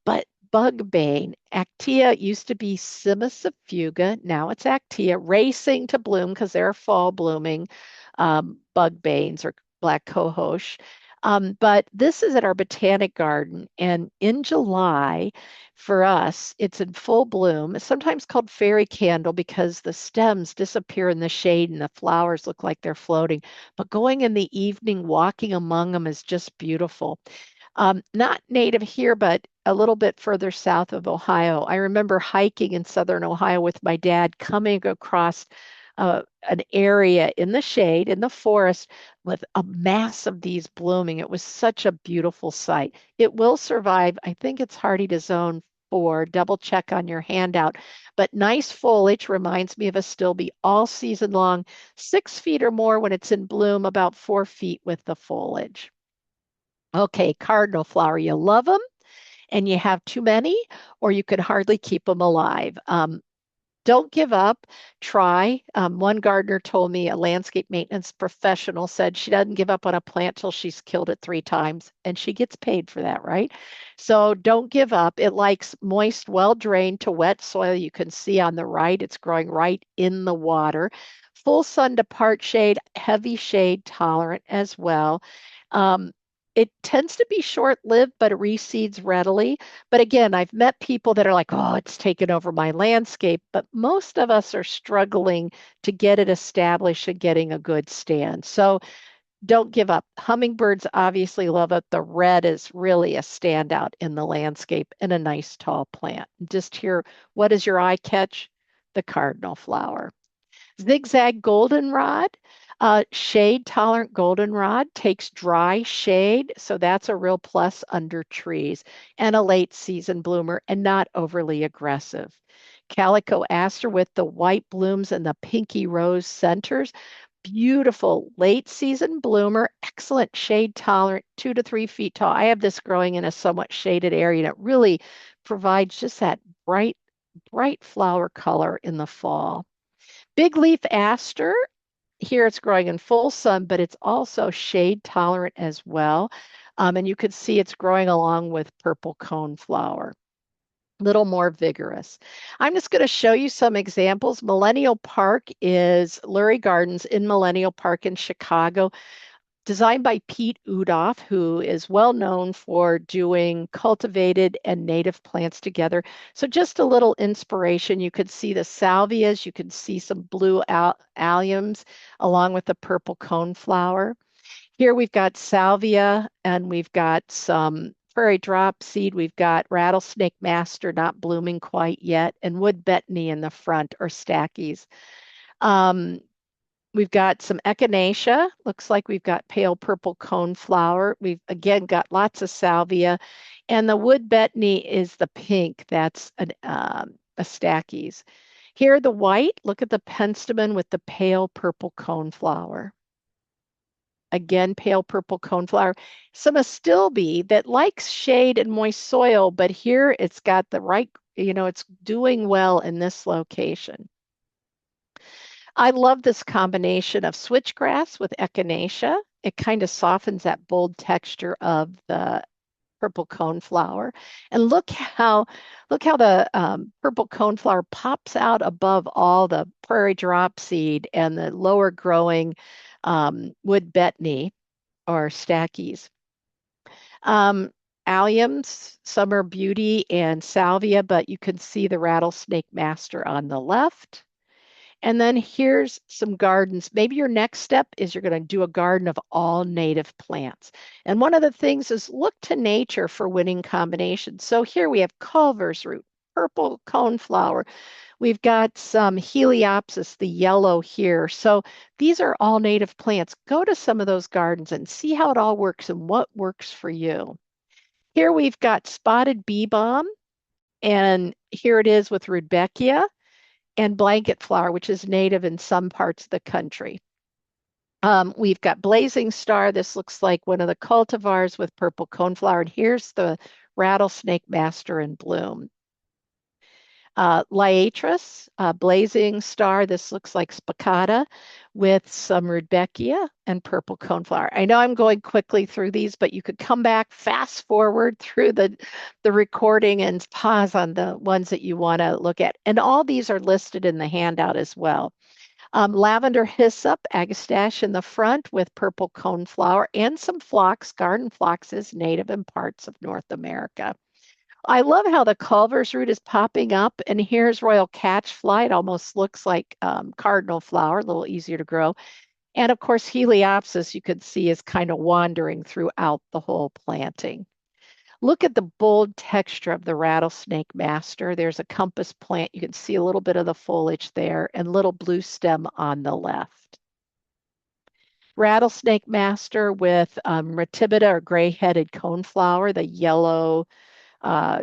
but bug bane, Actea used to be Cimicifuga, now it's Actea, racing to bloom because they're fall blooming bug banes or black cohosh. But this is at our botanic garden, and in July, for us, it's in full bloom. It's sometimes called fairy candle because the stems disappear in the shade and the flowers look like they're floating. But going in the evening, walking among them is just beautiful. Not native here, but a little bit further south of Ohio. I remember hiking in southern Ohio with my dad, coming across an area in the shade, in the forest, with a mass of these blooming. It was such a beautiful sight. It will survive. I think it's hardy to zone 4. Double check on your handout. But nice foliage reminds me of a stilby all season long, 6 feet or more when it's in bloom, about 4 feet with the foliage. Okay, cardinal flower, you love them and you have too many, or you could hardly keep them alive. Don't give up. Try. One gardener told me, a landscape maintenance professional said she doesn't give up on a plant till she's killed it 3 times, and she gets paid for that, right? So don't give up. It likes moist, well drained to wet soil. You can see on the right, it's growing right in the water. Full sun to part shade, heavy shade tolerant as well. Um, it tends to be short-lived, but it reseeds readily. But again, I've met people that are like, oh, it's taken over my landscape. But most of us are struggling to get it established and getting a good stand. So don't give up. Hummingbirds obviously love it. The red is really a standout in the landscape and a nice tall plant. Just here, what does your eye catch? The cardinal flower. Zigzag goldenrod, shade tolerant goldenrod takes dry shade, so that's a real plus under trees, and a late season bloomer and not overly aggressive. Calico aster with the white blooms and the pinky rose centers. beautiful late season bloomer, excellent shade tolerant, 2 to 3 feet tall. I have this growing in a somewhat shaded area, and it really provides just that bright, bright flower color in the fall. Big leaf aster, here it's growing in full sun, but it's also shade tolerant as well. And you can see it's growing along with purple coneflower, little more vigorous. I'm just going to show you some examples. Millennial Park is Lurie Gardens in Millennial Park in Chicago, designed by Pete Udoff, who is well known for doing cultivated and native plants together. So just a little inspiration. You could see the salvias, you could see some blue alliums along with the purple coneflower. Here we've got salvia and we've got some prairie drop seed. We've got rattlesnake master not blooming quite yet, and wood betony in the front, or stackies. Um, we've got some echinacea. Looks like we've got pale purple coneflower. We've again got lots of salvia, and the wood betony is the pink. That's a stackies. Here the white. Look at the penstemon with the pale purple coneflower. Again, pale purple coneflower. Some astilbe that likes shade and moist soil, but here it's got the right, it's doing well in this location. I love this combination of switchgrass with echinacea. It kind of softens that bold texture of the purple coneflower. And look how the purple coneflower pops out above all the prairie drop seed and the lower growing wood betony or stackies. Um, Alliums, summer beauty, and salvia, but you can see the rattlesnake master on the left. And then here's some gardens. Maybe your next step is you're going to do a garden of all native plants. And one of the things is look to nature for winning combinations. So here we have Culver's root, purple coneflower. We've got some Heliopsis, the yellow here. So these are all native plants. Go to some of those gardens and see how it all works and what works for you. Here we've got spotted bee balm, and here it is with Rudbeckia and blanket flower, which is native in some parts of the country. We've got blazing star. This looks like one of the cultivars with purple coneflower. And here's the rattlesnake master in bloom. Liatris, blazing star. This looks like spicata with some Rudbeckia and purple coneflower. I know I'm going quickly through these, but you could come back, fast forward through the recording and pause on the ones that you want to look at. And all these are listed in the handout as well. Lavender hyssop, agastache in the front with purple coneflower and some phlox. Garden phlox is native in parts of North America. I love how the Culver's root is popping up, and here's Royal Catchfly. It almost looks like cardinal flower, a little easier to grow. And of course, Heliopsis, you can see, is kind of wandering throughout the whole planting. Look at the bold texture of the rattlesnake master. There's a compass plant. You can see a little bit of the foliage there and little blue stem on the left. Rattlesnake master with Ratibida or gray-headed coneflower, the yellow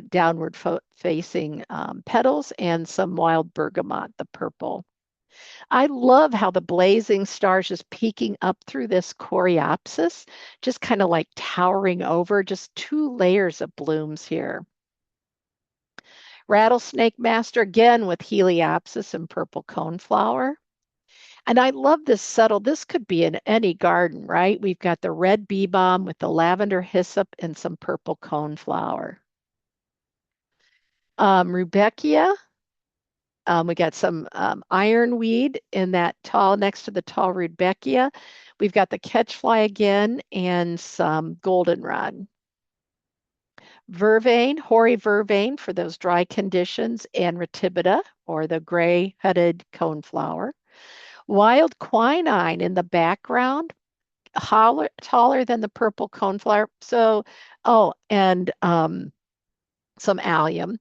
downward facing petals, and some wild bergamot, the purple. I love how the blazing stars just peeking up through this coreopsis, just kind of like towering over, just 2 layers of blooms here. Rattlesnake master again with Heliopsis and purple coneflower. And I love this subtle, this could be in any garden, right? We've got the red bee balm with the lavender hyssop and some purple coneflower. Rudbeckia. We got some ironweed in that tall, next to the tall Rudbeckia. We've got the catchfly again and some goldenrod. Vervain, hoary vervain for those dry conditions, and Ratibida, or the gray-headed coneflower. Wild quinine in the background, taller than the purple coneflower. So, and some allium.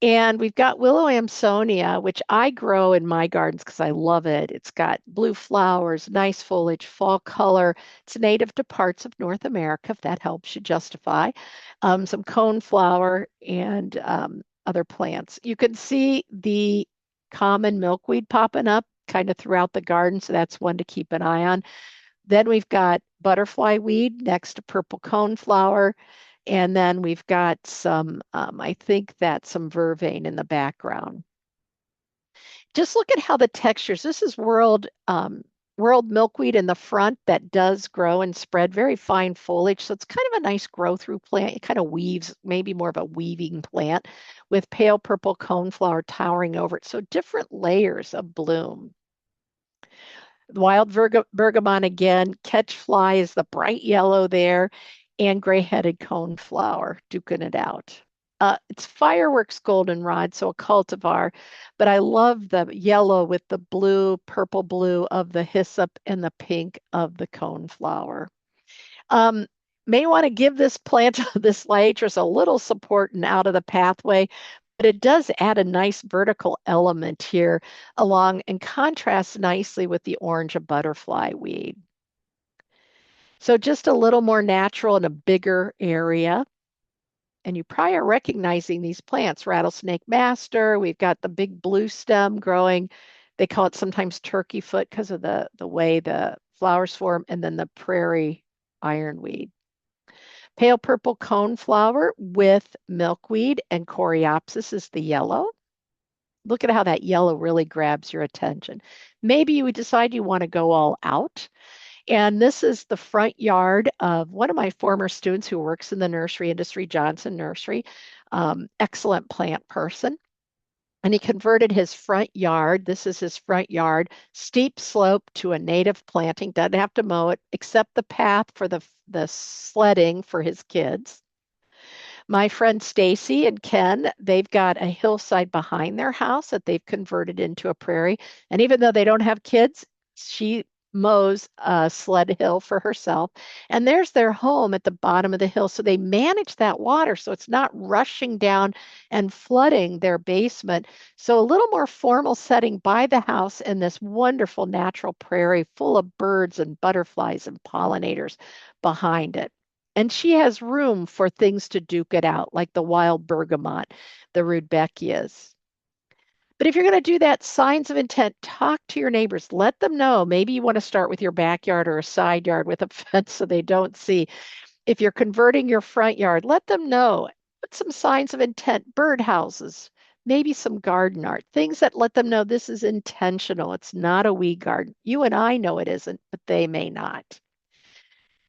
And we've got Willow Amsonia, which I grow in my gardens because I love it. It's got blue flowers, nice foliage, fall color. It's native to parts of North America, if that helps you justify. Some coneflower and other plants. You can see the common milkweed popping up. kind of throughout the garden, so that's one to keep an eye on. Then we've got butterfly weed next to purple coneflower. And then we've got some, I think that's some vervain in the background. Just look at how the textures, this is world milkweed in the front that does grow and spread very fine foliage. So it's kind of a nice grow through plant. It kind of weaves, maybe more of a weaving plant with pale purple coneflower towering over it. So different layers of bloom. Wild bergamot again, catch fly is the bright yellow there, and gray-headed coneflower, duking it out. It's fireworks goldenrod, so a cultivar, but I love the yellow with the blue, purple blue of the hyssop and the pink of the coneflower. Um, may want to give this plant, this liatris, a little support and out of the pathway, but it does add a nice vertical element here along and contrasts nicely with the orange of butterfly weed. So just a little more natural in a bigger area. And you probably are recognizing these plants, rattlesnake master. We've got the big blue stem growing. They call it sometimes turkey foot because of the way the flowers form, and then the prairie ironweed. Pale purple coneflower with milkweed and coreopsis is the yellow. Look at how that yellow really grabs your attention. Maybe you would decide you want to go all out. And this is the front yard of one of my former students who works in the nursery industry, Johnson Nursery. Excellent plant person. And he converted his front yard. This is his front yard, steep slope to a native planting. Doesn't have to mow it, except the path for the sledding for his kids. My friend Stacy and Ken, they've got a hillside behind their house that they've converted into a prairie. And even though they don't have kids, she mows a sled hill for herself. And there's their home at the bottom of the hill. So they manage that water so it's not rushing down and flooding their basement. So a little more formal setting by the house in this wonderful natural prairie full of birds and butterflies and pollinators behind it. And she has room for things to duke it out, like the wild bergamot, the rudbeckias. But if you're going to do that, signs of intent, talk to your neighbors. Let them know. Maybe you want to start with your backyard or a side yard with a fence so they don't see. If you're converting your front yard, let them know. Put some signs of intent, birdhouses, maybe some garden art, things that let them know this is intentional. It's not a weed garden. You and I know it isn't, but they may not.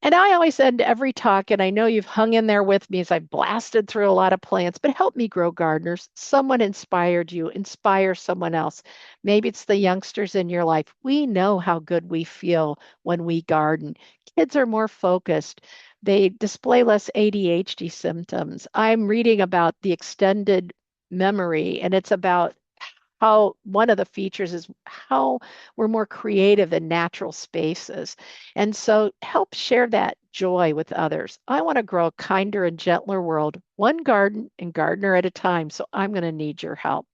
And I always end every talk, and I know you've hung in there with me as I've blasted through a lot of plants, but help me grow gardeners. Someone inspired you, inspire someone else. Maybe it's the youngsters in your life. We know how good we feel when we garden. Kids are more focused. They display less ADHD symptoms. I'm reading about the extended memory, and it's about how one of the features is how we're more creative in natural spaces. And so help share that joy with others. I want to grow a kinder and gentler world, one garden and gardener at a time. So I'm going to need your help.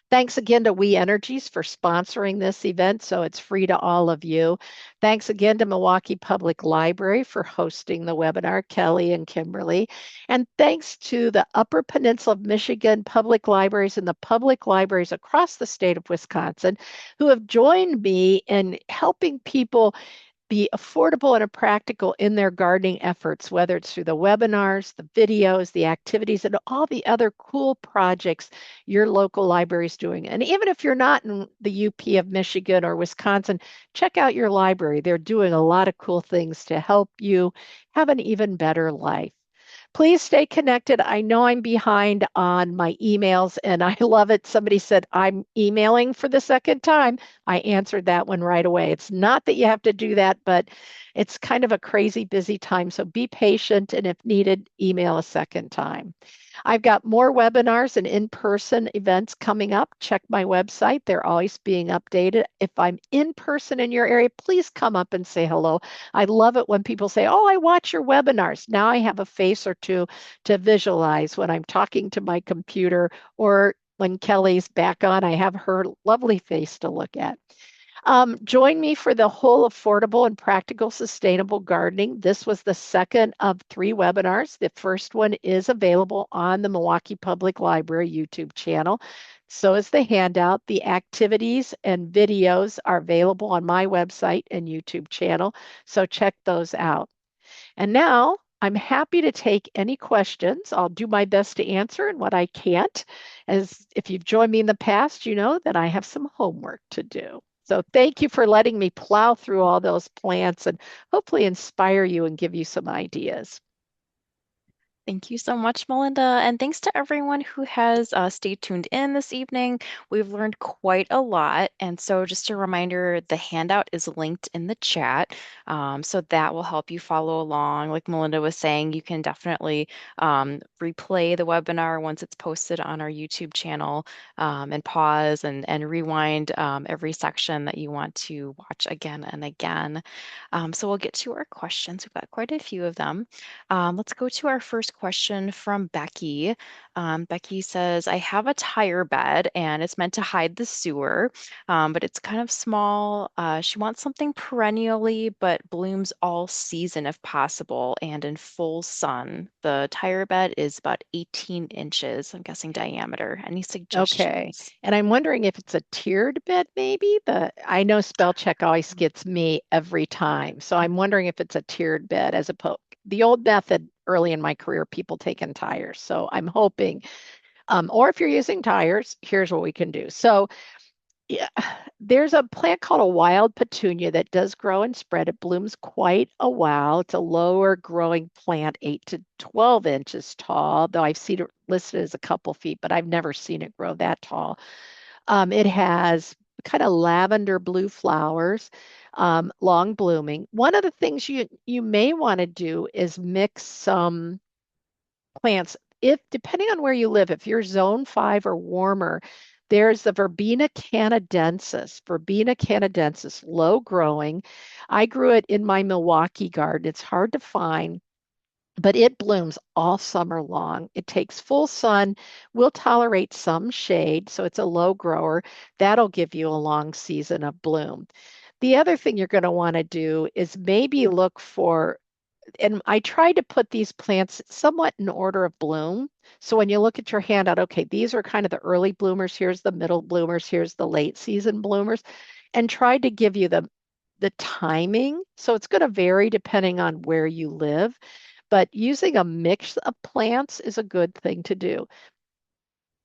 Thanks again to We Energies for sponsoring this event, so it's free to all of you. Thanks again to Milwaukee Public Library for hosting the webinar, Kelly and Kimberly. And thanks to the Upper Peninsula of Michigan public libraries and the public libraries across the state of Wisconsin who have joined me in helping people be affordable and practical in their gardening efforts, whether it's through the webinars, the videos, the activities, and all the other cool projects your local library is doing. And even if you're not in the UP of Michigan or Wisconsin, check out your library. They're doing a lot of cool things to help you have an even better life. Please stay connected. I know I'm behind on my emails and I love it. Somebody said, I'm emailing for the second time. I answered that one right away. It's not that you have to do that, but it's kind of a crazy busy time. So be patient and if needed, email a second time. I've got more webinars and in-person events coming up. Check my website. They're always being updated. If I'm in person in your area, please come up and say hello. I love it when people say, oh, I watch your webinars. Now I have a face or two to visualize when I'm talking to my computer or when Kelly's back on, I have her lovely face to look at. Join me for the whole affordable and practical sustainable gardening. This was the second of 3 webinars. The first one is available on the Milwaukee Public Library YouTube channel. So is the handout. The activities and videos are available on my website and YouTube channel. So check those out. And now I'm happy to take any questions. I'll do my best to answer, and what I can't, as if you've joined me in the past, you know that I have some homework to do. So thank you for letting me plow through all those plants and hopefully inspire you and give you some ideas. Thank you so much, Melinda. And thanks to everyone who has stayed tuned in this evening. We've learned quite a lot. And so, just a reminder, the handout is linked in the chat. So that will help you follow along. Like Melinda was saying, you can definitely replay the webinar once it's posted on our YouTube channel and pause and rewind every section that you want to watch again and again. So, we'll get to our questions. We've got quite a few of them. Let's go to our first question from Becky. Becky says, I have a tire bed and it's meant to hide the sewer, but it's kind of small. She wants something perennially, but blooms all season if possible and in full sun. The tire bed is about 18 inches, I'm guessing diameter. Any Okay. suggestions? And I'm wondering if it's a tiered bed, maybe. I know spell check always gets me every time. So I'm wondering if it's a tiered bed as opposed the old method early in my career, people taking tires. So I'm hoping, or if you're using tires, here's what we can do. So yeah, there's a plant called a wild petunia that does grow and spread. It blooms quite a while. It's a lower growing plant, 8 to 12 inches tall, though I've seen it listed as a couple feet, but I've never seen it grow that tall. It has kind of lavender blue flowers, long blooming. One of the things you may want to do is mix some plants. If depending on where you live, if you're zone 5 or warmer, there's the Verbena canadensis. Verbena canadensis, low growing. I grew it in my Milwaukee garden. It's hard to find, but it blooms all summer long. It takes full sun, will tolerate some shade, so it's a low grower. That'll give you a long season of bloom. The other thing you're going to want to do is maybe look for, and I try to put these plants somewhat in order of bloom. So when you look at your handout, okay, these are kind of the early bloomers, here's the middle bloomers, here's the late season bloomers, and try to give you the timing. So it's going to vary depending on where you live, but using a mix of plants is a good thing to do.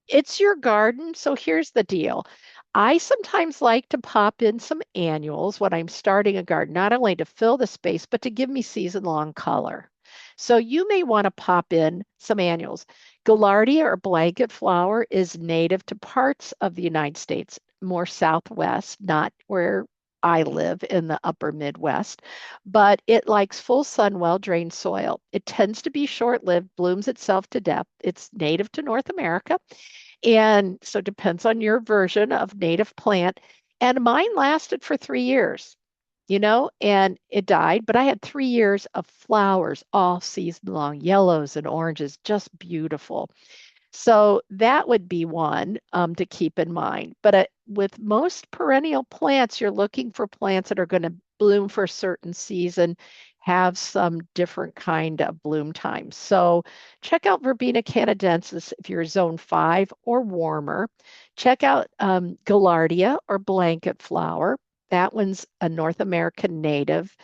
It's your garden, so here's the deal. I sometimes like to pop in some annuals when I'm starting a garden, not only to fill the space, but to give me season long color. So you may want to pop in some annuals. Gaillardia or blanket flower is native to parts of the United States, more southwest, not where I live in the upper Midwest, but it likes full sun, well-drained soil. It tends to be short-lived, blooms itself to death. It's native to North America. And so it depends on your version of native plant. And mine lasted for 3 years, and it died, but I had 3 years of flowers all season long, yellows and oranges, just beautiful. So that would be one to keep in mind. But with most perennial plants, you're looking for plants that are going to bloom for a certain season, have some different kind of bloom time. So check out Verbena canadensis if you're zone 5 or warmer. Check out Gaillardia or blanket flower. That one's a North American native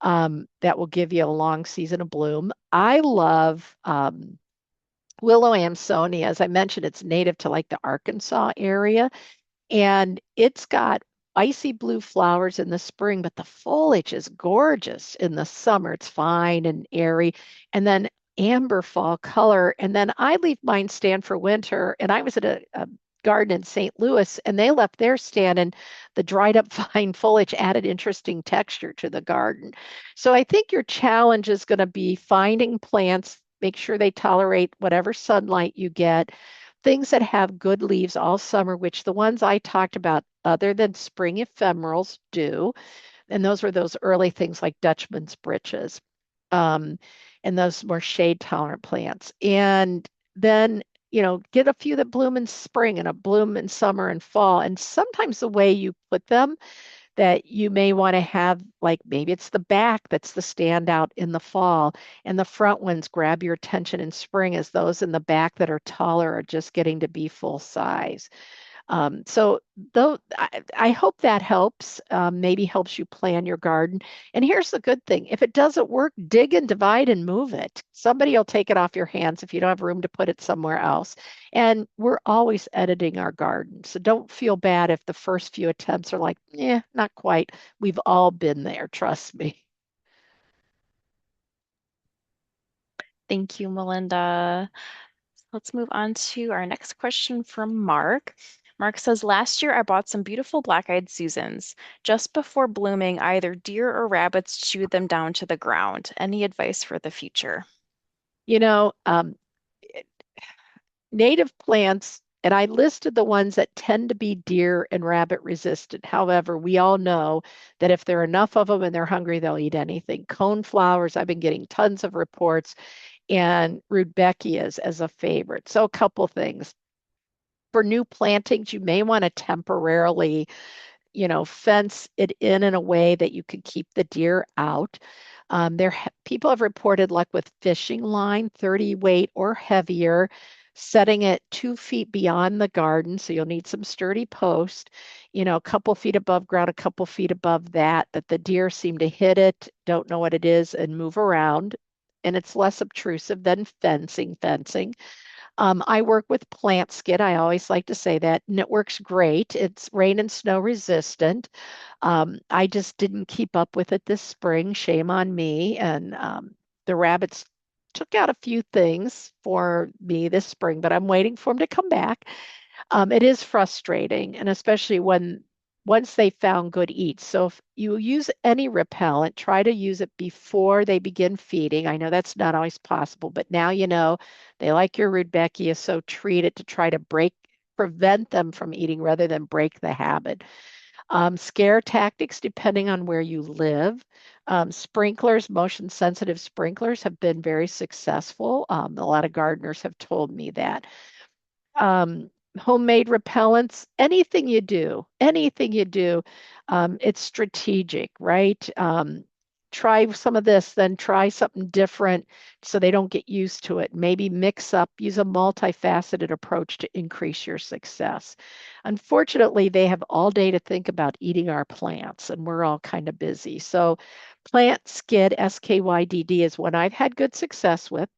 that will give you a long season of bloom. I love Willow Amsonia. As I mentioned, it's native to like the Arkansas area, and it's got icy blue flowers in the spring, but the foliage is gorgeous in the summer. It's fine and airy, and then amber fall color. And then I leave mine stand for winter, and I was at a garden in St. Louis, and they left their stand, and the dried up fine foliage added interesting texture to the garden. So I think your challenge is going to be finding plants, make sure they tolerate whatever sunlight you get, things that have good leaves all summer, which the ones I talked about, other than spring ephemerals, do. And those were those early things like Dutchman's breeches, um, and those more shade tolerant plants. And then, get a few that bloom in spring and a bloom in summer and fall. And sometimes the way you put them that you may want to have, like maybe it's the back that's the standout in the fall, and the front ones grab your attention in spring as those in the back that are taller are just getting to be full size. So though I hope that helps, maybe helps you plan your garden. And here's the good thing. If it doesn't work, dig and divide and move it. Somebody will take it off your hands if you don't have room to put it somewhere else. And we're always editing our garden. So don't feel bad if the first few attempts are like, yeah, not quite. We've all been there, trust me. Thank you, Melinda. Let's move on to our next question from Mark. Mark says, last year I bought some beautiful black-eyed Susans. Just before blooming, either deer or rabbits chewed them down to the ground. Any advice for the future? You know, native plants, and I listed the ones that tend to be deer and rabbit resistant. However, we all know that if there are enough of them and they're hungry, they'll eat anything. Coneflowers, I've been getting tons of reports, and rudbeckias as a favorite. So, a couple things. For new plantings, you may want to temporarily, fence it in a way that you can keep the deer out. People have reported luck with fishing line, 30 weight or heavier, setting it 2 feet beyond the garden. So you'll need some sturdy post, a couple feet above ground, a couple feet above that the deer seem to hit it, don't know what it is, and move around. And it's less obtrusive than fencing. I work with Plant Skid. I always like to say that, and it works great. It's rain and snow resistant. I just didn't keep up with it this spring. Shame on me. And the rabbits took out a few things for me this spring, but I'm waiting for them to come back. It is frustrating, and especially when once they found good eats. So if you use any repellent, try to use it before they begin feeding. I know that's not always possible, but now you know they like your Rudbeckia, so treat it to try to prevent them from eating rather than break the habit. Scare tactics, depending on where you live. Sprinklers, motion sensitive sprinklers have been very successful. A lot of gardeners have told me that. um, Homemade repellents, anything you do, it's strategic, right? Try some of this, then try something different so they don't get used to it. Maybe mix up, use a multifaceted approach to increase your success. Unfortunately, they have all day to think about eating our plants, and we're all kind of busy. So, Plant Skyd, SKYDD, is one I've had good success with.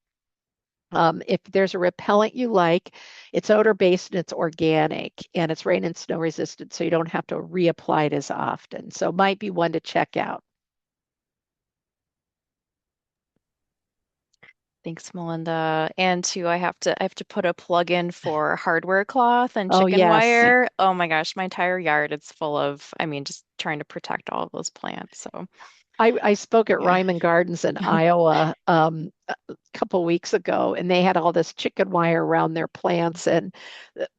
If there's a repellent you like, it's odor-based and it's organic and it's rain and snow resistant, so you don't have to reapply it as often. So might be one to check out. Thanks, Melinda. And two, I have to put a plug in for hardware cloth and Oh, chicken yes. wire. Oh my gosh, my entire yard it's full of, just trying to protect all of those plants. So I spoke at yeah. Ryman Gardens in Iowa a couple weeks ago, and they had all this chicken wire around their plants. And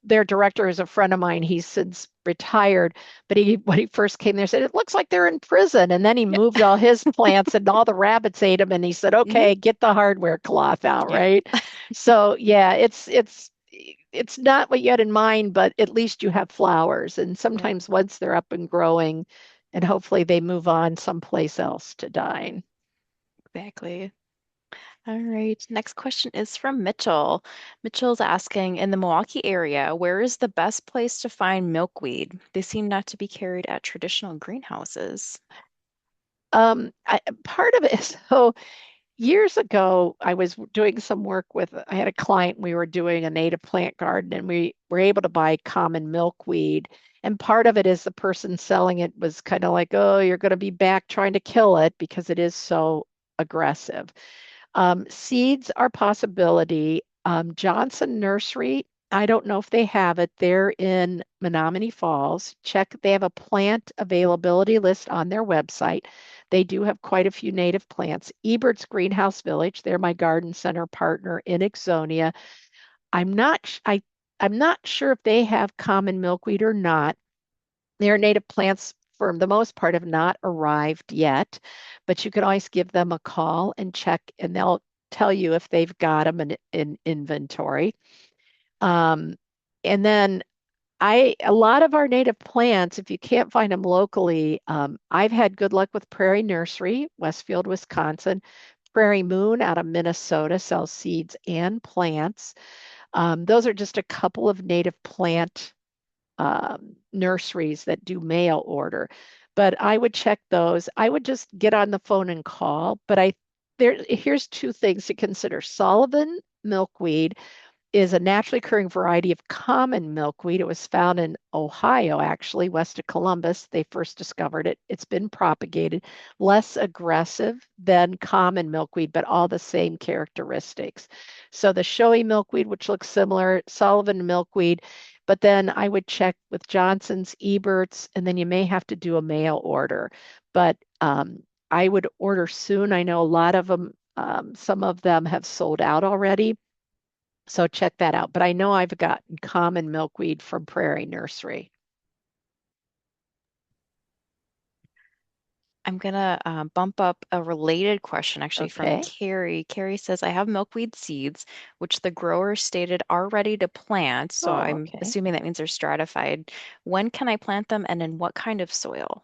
their director is a friend of mine. He's since retired, but when he first came there, said it looks like they're in prison. And then he Yeah. moved all his plants, and all the rabbits ate them. And he said, Hmm. "Okay, get the hardware cloth out, Yeah. right?" So yeah, it's not what you had in mind, but at least you have flowers. And Yep, sometimes once they're up and growing, and hopefully they move on someplace else to dine. exactly. All right. Next question is from Mitchell. Mitchell's asking, in the Milwaukee area, where is the best place to find milkweed? They seem not to be carried at traditional greenhouses. Part of it is so years ago, I was doing some work with, I had a client, we were doing a native plant garden, and we were able to buy common milkweed. And part of it is the person selling it was kind of like, oh, you're going to be back trying to kill it because it is so aggressive. Seeds are a possibility. Johnson Nursery, I don't know if they have it. They're in Menominee Falls. Check, they have a plant availability list on their website. They do have quite a few native plants. Ebert's Greenhouse Village, they're my garden center partner in Ixonia. I'm not, I'm not sure if they have common milkweed or not. Their native plants, for the most part, have not arrived yet, but you can always give them a call and check, and they'll tell you if they've got them in inventory. Um, and then A lot of our native plants, if you can't find them locally, I've had good luck with Prairie Nursery, Westfield, Wisconsin. Prairie Moon out of Minnesota sells seeds and plants. Those are just a couple of native plant nurseries that do mail order. But I would check those. I would just get on the phone and call. But here's two things to consider. Sullivan milkweed is a naturally occurring variety of common milkweed. It was found in Ohio, actually, west of Columbus. They first discovered it. It's been propagated, less aggressive than common milkweed, but all the same characteristics. So the showy milkweed, which looks similar, Sullivan milkweed, but then I would check with Johnson's, Ebert's, and then you may have to do a mail order. But I would order soon. I know a lot of them, some of them have sold out already. So check that out. But I know I've gotten common milkweed from Prairie Nursery. I'm gonna bump up a related question actually from Okay. Carrie. Carrie says, I have milkweed seeds, which the grower stated are ready to plant. So Oh, I'm okay. assuming that means they're stratified. When can I plant them and in what kind of soil?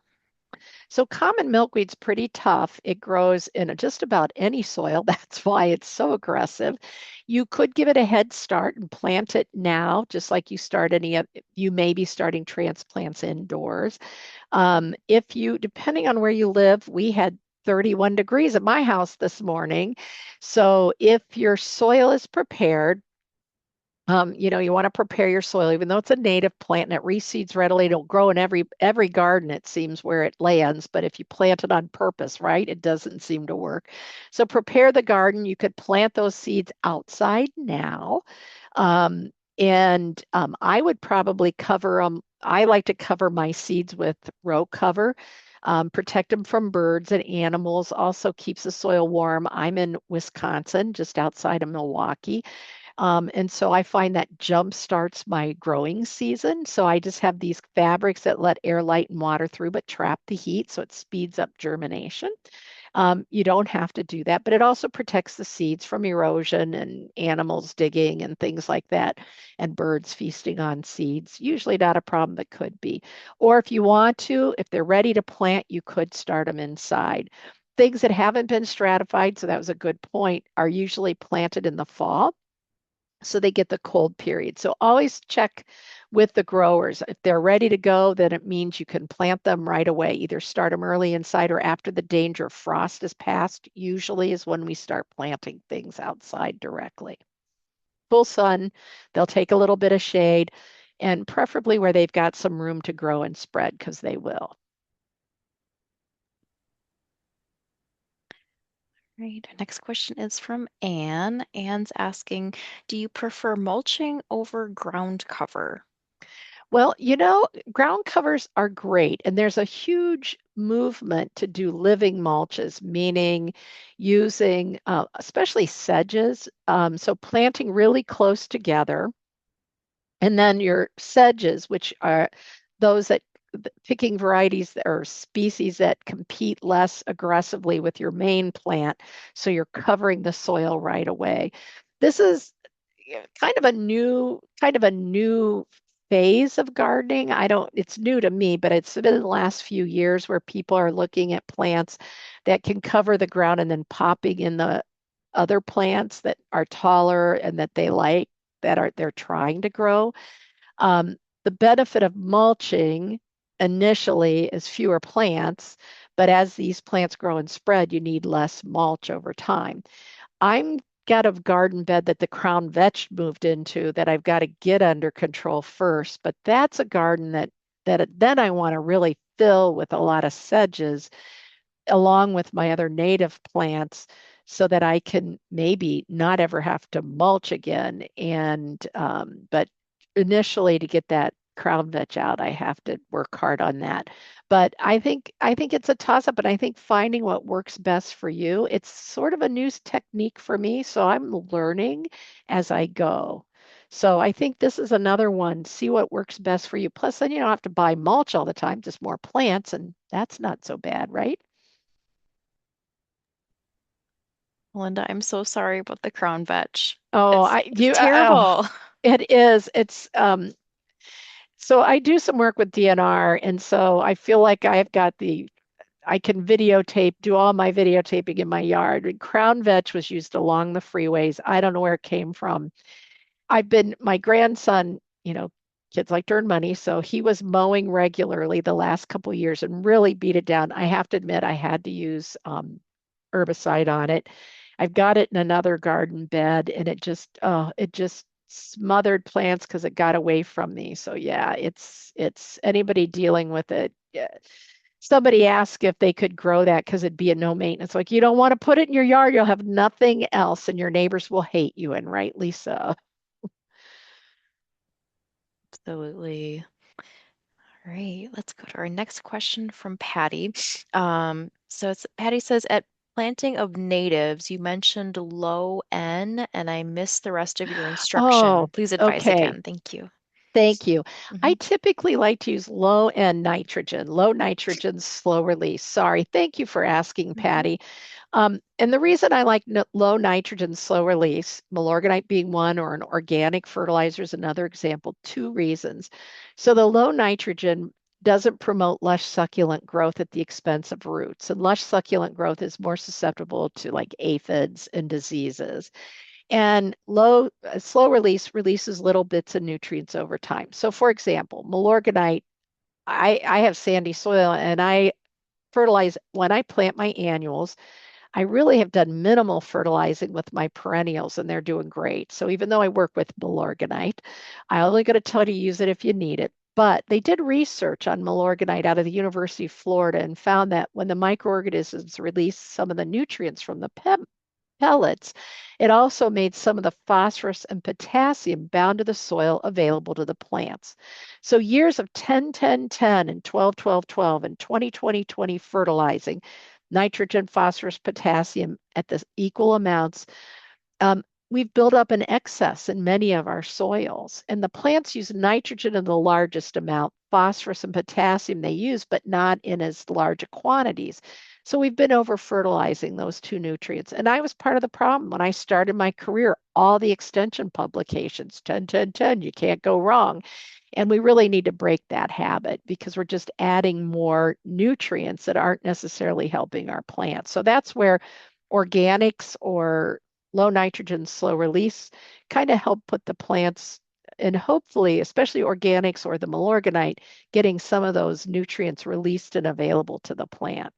So common milkweed's pretty tough. It grows in just about any soil. That's why it's so aggressive. You could give it a head start and plant it now, just like you start any of, you may be starting transplants indoors. If you, depending on where you live, we had 31 degrees at my house this morning. So if your soil is prepared, you want to prepare your soil, even though it's a native plant and it reseeds readily. It'll grow in every garden, it seems, where it lands. But if you plant it on purpose, right, it doesn't seem to work. So prepare the garden. You could plant those seeds outside now. I would probably cover them. I like to cover my seeds with row cover. Protect them from birds and animals. Also keeps the soil warm. I'm in Wisconsin, just outside of Milwaukee. And so I find that jump starts my growing season. So I just have these fabrics that let air, light, and water through, but trap the heat. So it speeds up germination. You don't have to do that, but it also protects the seeds from erosion and animals digging and things like that, and birds feasting on seeds. Usually not a problem, but could be. Or if you want to, if they're ready to plant, you could start them inside. Things that haven't been stratified, so that was a good point, are usually planted in the fall so they get the cold period. So always check with the growers. If they're ready to go, then it means you can plant them right away. Either start them early inside or after the danger of frost is passed, usually is when we start planting things outside directly. Full sun, they'll take a little bit of shade, and preferably where they've got some room to grow and spread because they will. Right. Our next question is from Anne. Anne's asking, do you prefer mulching over ground cover? Well, ground covers are great, and there's a huge movement to do living mulches, meaning using especially sedges. So planting really close together, and then your sedges, which are those that picking varieties or species that compete less aggressively with your main plant, so you're covering the soil right away. This is kind of a new phase of gardening. It's new to me, but it's been in the last few years where people are looking at plants that can cover the ground and then popping in the other plants that are taller and that they like they're trying to grow. Um, the benefit of mulching initially is fewer plants, but as these plants grow and spread, you need less mulch over time. I'm got a garden bed that the Crown Vetch moved into that I've got to get under control first, but that's a garden that then I want to really fill with a lot of sedges along with my other native plants so that I can maybe not ever have to mulch again. But initially to get that crown vetch out, I have to work hard on that. But I think it's a toss up, and I think finding what works best for you, it's sort of a new technique for me, so I'm learning as I go. So I think this is another one. See what works best for you. Plus, then you don't have to buy mulch all the time, just more plants, and that's not so bad, right? Linda, I'm so sorry about the crown vetch. Oh, It's terrible. it is. So I do some work with DNR, and so I feel like I can videotape, do all my videotaping in my yard. And Crown Vetch was used along the freeways. I don't know where it came from. My grandson, kids like to earn money, so he was mowing regularly the last couple years and really beat it down. I have to admit, I had to use herbicide on it. I've got it in another garden bed, and it just smothered plants because it got away from me. So yeah, it's anybody dealing with it. Yeah. Somebody asked if they could grow that because it'd be a no maintenance. Like, you don't want to put it in your yard, you'll have nothing else, and your neighbors will hate you, and rightly so. Absolutely. All right, let's go to our next question from Patty. Patty says, at planting of natives, you mentioned low N, and I missed the rest of your Oh, instruction. Please advise okay. again. Thank you. Thank you. I Mhm, typically like to use low nitrogen, slow release. Sorry. Thank you for asking, mhm. Patty. And the reason I like low nitrogen, slow release, Milorganite being one, or an organic fertilizer is another example, two reasons. So the low nitrogen doesn't promote lush succulent growth at the expense of roots. And lush succulent growth is more susceptible to like aphids and diseases. And slow release releases little bits of nutrients over time. So, for example, Milorganite, I have sandy soil and I fertilize when I plant my annuals. I really have done minimal fertilizing with my perennials and they're doing great. So, even though I work with Milorganite, I only going to tell you to use it if you need it. But they did research on Milorganite out of the University of Florida and found that when the microorganisms release some of the nutrients from the pellets, it also made some of the phosphorus and potassium bound to the soil available to the plants. So years of 10, 10, 10, and 12, 12, 12, and 20, 20, 20 fertilizing nitrogen, phosphorus, potassium at the equal amounts, we've built up an excess in many of our soils. And the plants use nitrogen in the largest amount, phosphorus and potassium they use, but not in as large quantities. So we've been over fertilizing those two nutrients. And I was part of the problem when I started my career. All the extension publications, 10, 10, 10, you can't go wrong. And we really need to break that habit because we're just adding more nutrients that aren't necessarily helping our plants. So that's where organics or low nitrogen, slow release kind of help put the plants, and hopefully, especially organics or the Milorganite, getting some of those nutrients released and available to the plant.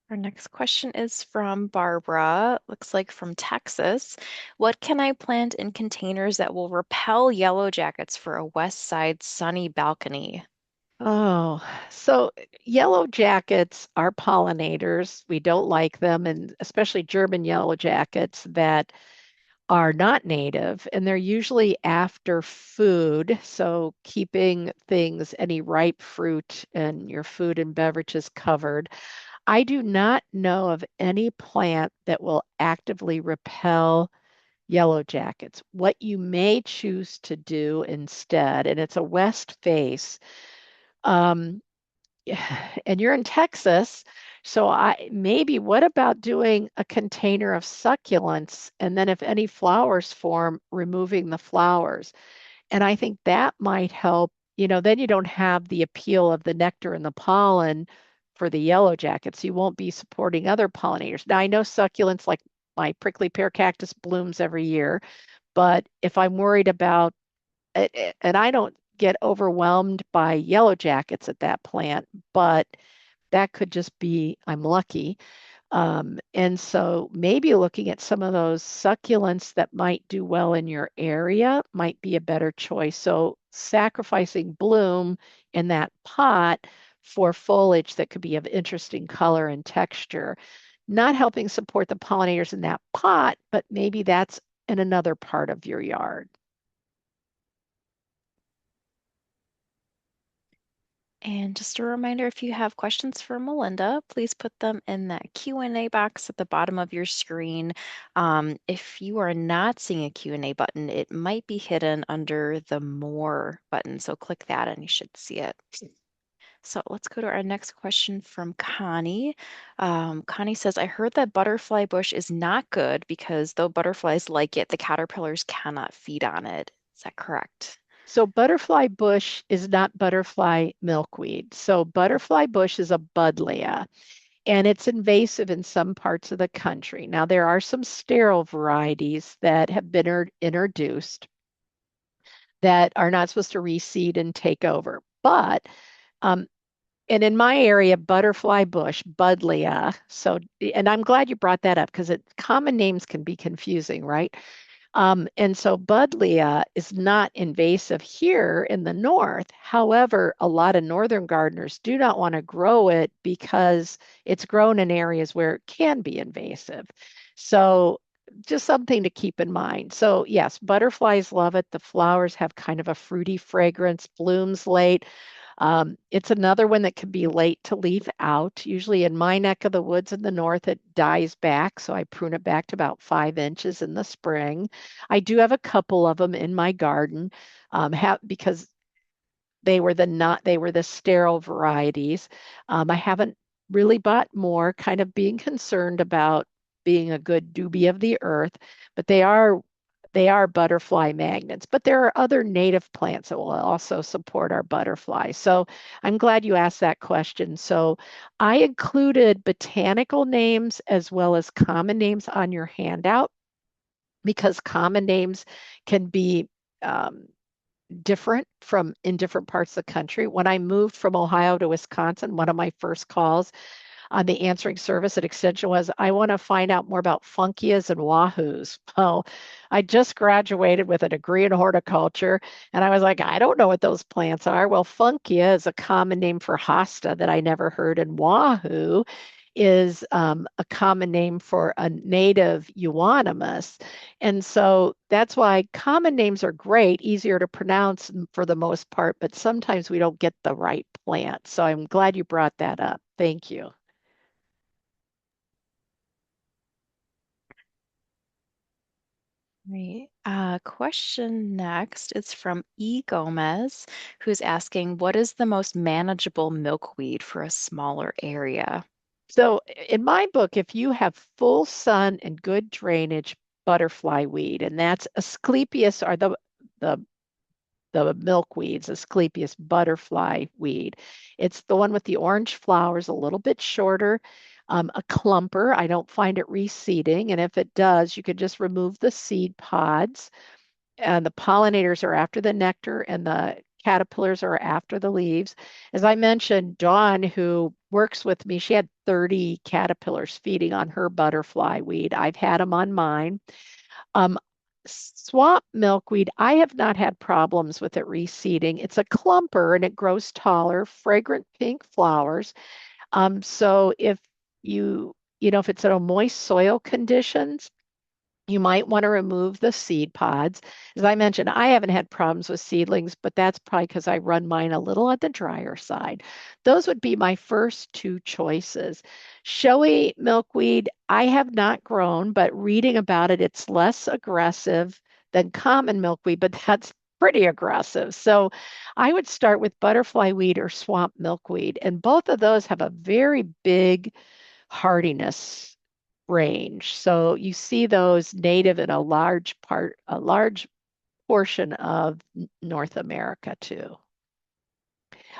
Our next question is from Barbara, looks like from Texas. What can I plant in containers that will repel yellow jackets for a west side sunny balcony? Oh, so yellow jackets are pollinators. We don't like them, and especially German yellow jackets that are not native, and they're usually after food. So keeping things, any ripe fruit and your food and beverages covered. I do not know of any plant that will actively repel yellow jackets. What you may choose to do instead, and it's a west face, um, and you're in Texas, so I maybe what about doing a container of succulents and then if any flowers form, removing the flowers. And I think that might help. Then you don't have the appeal of the nectar and the pollen for the yellow jackets. You won't be supporting other pollinators. Now, I know succulents like my prickly pear cactus blooms every year, but if I'm worried about it, and I don't get overwhelmed by yellow jackets at that plant, but that could just be I'm lucky. And so maybe looking at some of those succulents that might do well in your area might be a better choice. So sacrificing bloom in that pot for foliage that could be of interesting color and texture, not helping support the pollinators in that pot, but maybe that's in another part of your yard. And just a reminder, if you have questions for Melinda, please put them in that Q&A box at the bottom of your screen. If you are not seeing a Q&A button, it might be hidden under the More button. So click that and you should see it. So let's go to our next question from Connie. Connie says, I heard that butterfly bush is not good because though butterflies like it, the caterpillars cannot feed on it. Is that correct? So butterfly bush is not butterfly milkweed. So butterfly bush is a buddleia, and it's invasive in some parts of the country. Now, there are some sterile varieties that have been introduced that are not supposed to reseed and take over. But um, and in my area, butterfly bush, buddleia. So, and I'm glad you brought that up because common names can be confusing, right? And so Buddleia is not invasive here in the north. However, a lot of northern gardeners do not want to grow it because it's grown in areas where it can be invasive. So just something to keep in mind. So yes, butterflies love it. The flowers have kind of a fruity fragrance, blooms late. It's another one that can be late to leaf out. Usually in my neck of the woods in the north, it dies back. So I prune it back to about 5 inches in the spring. I do have a couple of them in my garden because they were the sterile varieties. I haven't really bought more, kind of being concerned about being a good doobie of the earth, but they are butterfly magnets. But there are other native plants that will also support our butterflies. So I'm glad you asked that question. So I included botanical names as well as common names on your handout because common names can be um, different from in different parts of the country. When I moved from Ohio to Wisconsin, one of my first calls on the answering service at Extension was, I want to find out more about funkias and wahoos. Well, I just graduated with a degree in horticulture, and I was like, I don't know what those plants are. Well, funkia is a common name for hosta that I never heard, and wahoo is a common name for a native euonymus. And so that's why common names are great, easier to pronounce for the most part, but sometimes we don't get the right plant. So I'm glad you brought that up. Thank you. Right. Question next is from E. Gomez, who's asking, what is the most manageable milkweed for a smaller area? So in my book, if you have full sun and good drainage, butterfly weed, and that's Asclepias are the the milkweeds, Asclepias butterfly weed. It's the one with the orange flowers, a little bit shorter, a clumper. I don't find it reseeding, and if it does, you could just remove the seed pods and the pollinators are after the nectar and the caterpillars are after the leaves. As I mentioned, Dawn, who works with me, she had 30 caterpillars feeding on her butterfly weed. I've had them on mine. Um, Swamp milkweed, I have not had problems with it reseeding. It's a clumper and it grows taller, fragrant pink flowers. So if if it's in a moist soil conditions, you might want to remove the seed pods. As I mentioned, I haven't had problems with seedlings, but that's probably because I run mine a little on the drier side. Those would be my first two choices. Showy milkweed, I have not grown, but reading about it, it's less aggressive than common milkweed, but that's pretty aggressive. So I would start with butterfly weed or swamp milkweed, and both of those have a very big hardiness range. So you see those native in a large portion of North America too.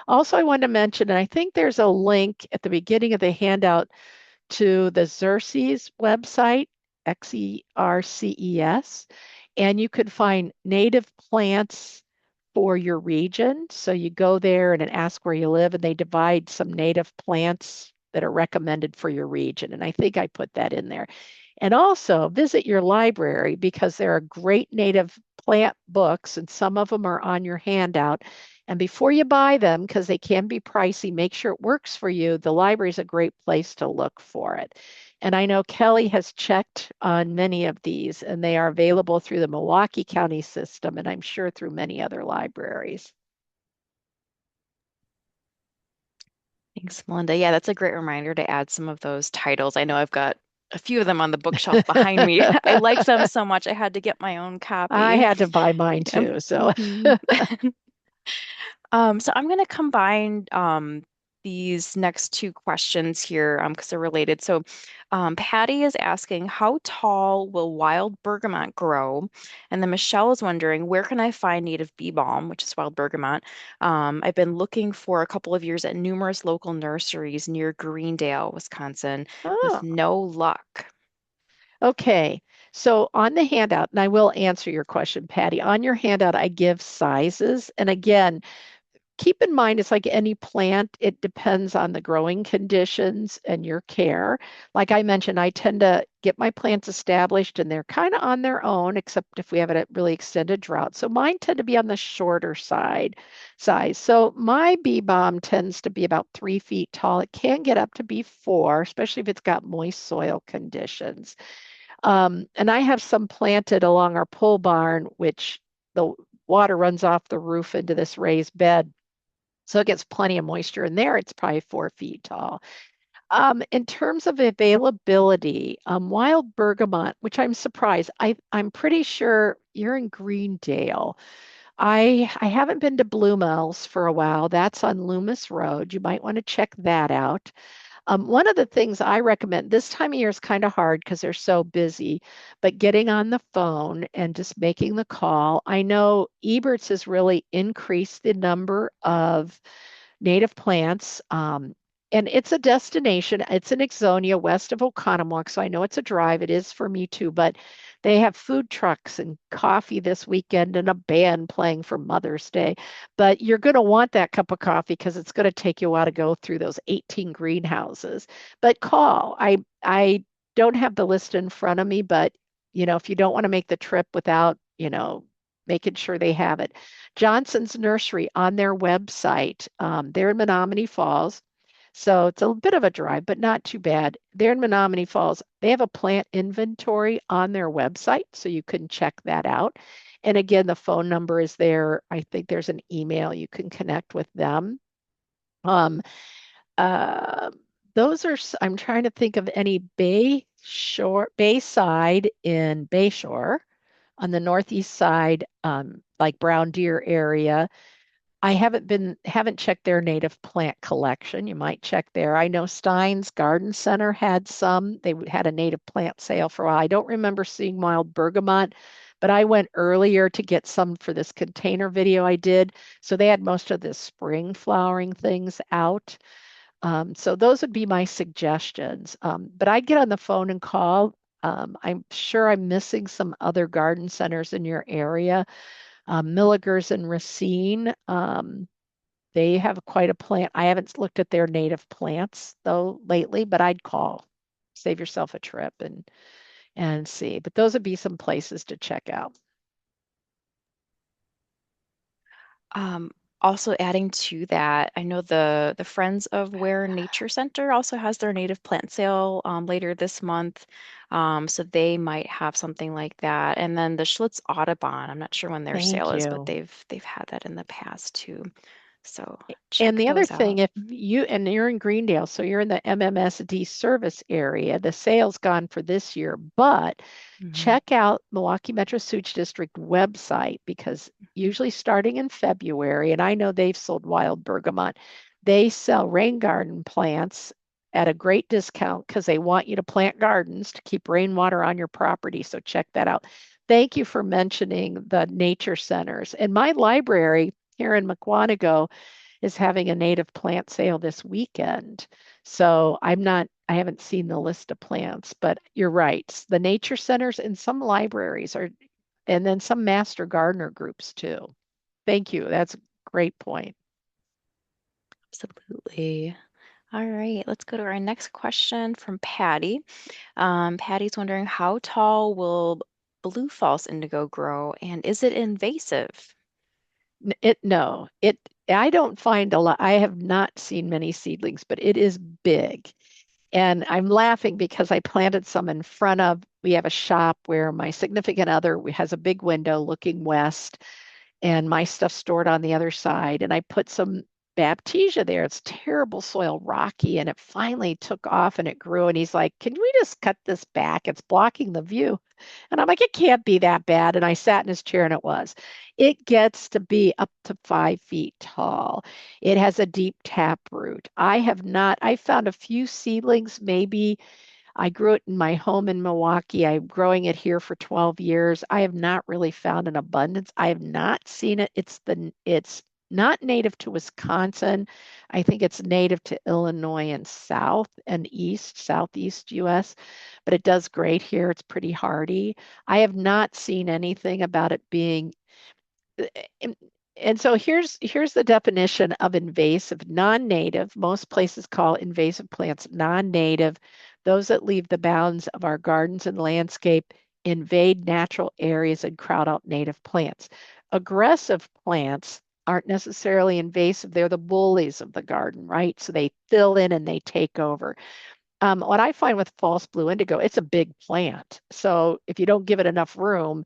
Also, I wanted to mention, and I think there's a link at the beginning of the handout to the Xerces website, Xerces, and you could find native plants for your region. So you go there and ask where you live, and they divide some native plants that are recommended for your region. And I think I put that in there. And also visit your library because there are great native plant books, and some of them are on your handout. And before you buy them, because they can be pricey, make sure it works for you. The library is a great place to look for it. And I know Kelly has checked on many of these, and they are available through the Milwaukee County system, and I'm sure through many other libraries. Thanks, Melinda. Yeah, that's a great reminder to add some of those titles. I know I've got a few of them on the bookshelf behind me. I like them so much, I had to get my own I copy. had to buy mine Yep. too. So Mhm. So I'm going to combine these next two questions here because they're related. So Patty is asking, how tall will wild bergamot grow? And then Michelle is wondering, where can I find native bee balm, which is wild bergamot? I've been looking for a couple of years at numerous local nurseries near Greendale, Wisconsin, with Oh, no luck. okay. So on the handout, and I will answer your question, Patty, on your handout, I give sizes. And again, keep in mind, it's like any plant, it depends on the growing conditions and your care. Like I mentioned, I tend to get my plants established and they're kind of on their own, except if we have a really extended drought. So mine tend to be on the shorter side size. So my bee balm tends to be about 3 feet tall. It can get up to be four, especially if it's got moist soil conditions. And I have some planted along our pole barn, which the water runs off the roof into this raised bed. So it gets plenty of moisture in there. It's probably 4 feet tall. In terms of availability, wild bergamot, which I'm surprised, I'm pretty sure you're in Greendale. I haven't been to Bluemel's for a while. That's on Loomis Road. You might want to check that out. One of the things I recommend this time of year is kind of hard because they're so busy, but getting on the phone and just making the call. I know Eberts has really increased the number of native plants. And it's a destination. It's in Ixonia, west of Oconomowoc. So I know it's a drive. It is for me too. But they have food trucks and coffee this weekend and a band playing for Mother's Day. But you're going to want that cup of coffee because it's going to take you a while to go through those 18 greenhouses. But call. I don't have the list in front of me, but if you don't want to make the trip without, making sure they have it. Johnson's Nursery on their website. They're in Menomonee Falls. So it's a bit of a drive, but not too bad. They're in Menomonee Falls. They have a plant inventory on their website, so you can check that out. And again, the phone number is there. I think there's an email you can connect with them. Um, uh, those are, I'm trying to think of any Bayside in Bayshore on the northeast side, like Brown Deer area. I haven't checked their native plant collection. You might check there. I know Stein's Garden Center had some. They had a native plant sale for a while. I don't remember seeing wild bergamot, but I went earlier to get some for this container video I did. So they had most of the spring flowering things out. So those would be my suggestions. But I'd get on the phone and call. I'm sure I'm missing some other garden centers in your area. Milligers and Racine, they have quite a plant. I haven't looked at their native plants though lately, but I'd call. Save yourself a trip and see. But those would be some places to check out. Um, Also adding to that, I know the Friends of Ware Nature Center also has their native plant sale later this month. So they might have something like that. And then the Schlitz Audubon, I'm not sure when their sale Thank is, but you. they've had that in the past too. So And check the other those thing, out. if you and you're in Greendale, so you're in the MMSD service area, the sale's gone for this year, but Mhm. check out Milwaukee Metro Sewage District website because usually starting in February, and I know they've sold wild bergamot, they sell rain garden plants at a great discount because they want you to plant gardens to keep rainwater on your property. So check that out. Thank you for mentioning the nature centers. And my library here in Mukwonago is having a native plant sale this weekend. So I haven't seen the list of plants, but you're right. The nature centers and some libraries are, and then some master gardener groups too. Thank you. That's a great point. Absolutely. All right, let's go to our next question from Patty. Patty's wondering, how tall will blue false indigo grow, and is it invasive? No, I don't find a lot. I have not seen many seedlings, but it is big. And I'm laughing because I planted some in front of, we have a shop where my significant other has a big window looking west and my stuff stored on the other side. And I put some Baptisia there. It's terrible soil, rocky, and it finally took off and it grew. And he's like, "Can we just cut this back? It's blocking the view." And I'm like, "It can't be that bad." And I sat in his chair and it was. It gets to be up to 5 feet tall. It has a deep tap root. I found a few seedlings, maybe. I grew it in my home in Milwaukee. I'm growing it here for 12 years. I have not really found an abundance. I have not seen it. It's not native to Wisconsin. I think it's native to Illinois and southeast US, but it does great here. It's pretty hardy. I have not seen anything about it being and, and so here's the definition of invasive, non-native. Most places call invasive plants non-native, those that leave the bounds of our gardens and landscape, invade natural areas, and crowd out native plants. Aggressive plants aren't necessarily invasive. They're the bullies of the garden, right? So they fill in and they take over. What I find with false blue indigo, it's a big plant. So if you don't give it enough room,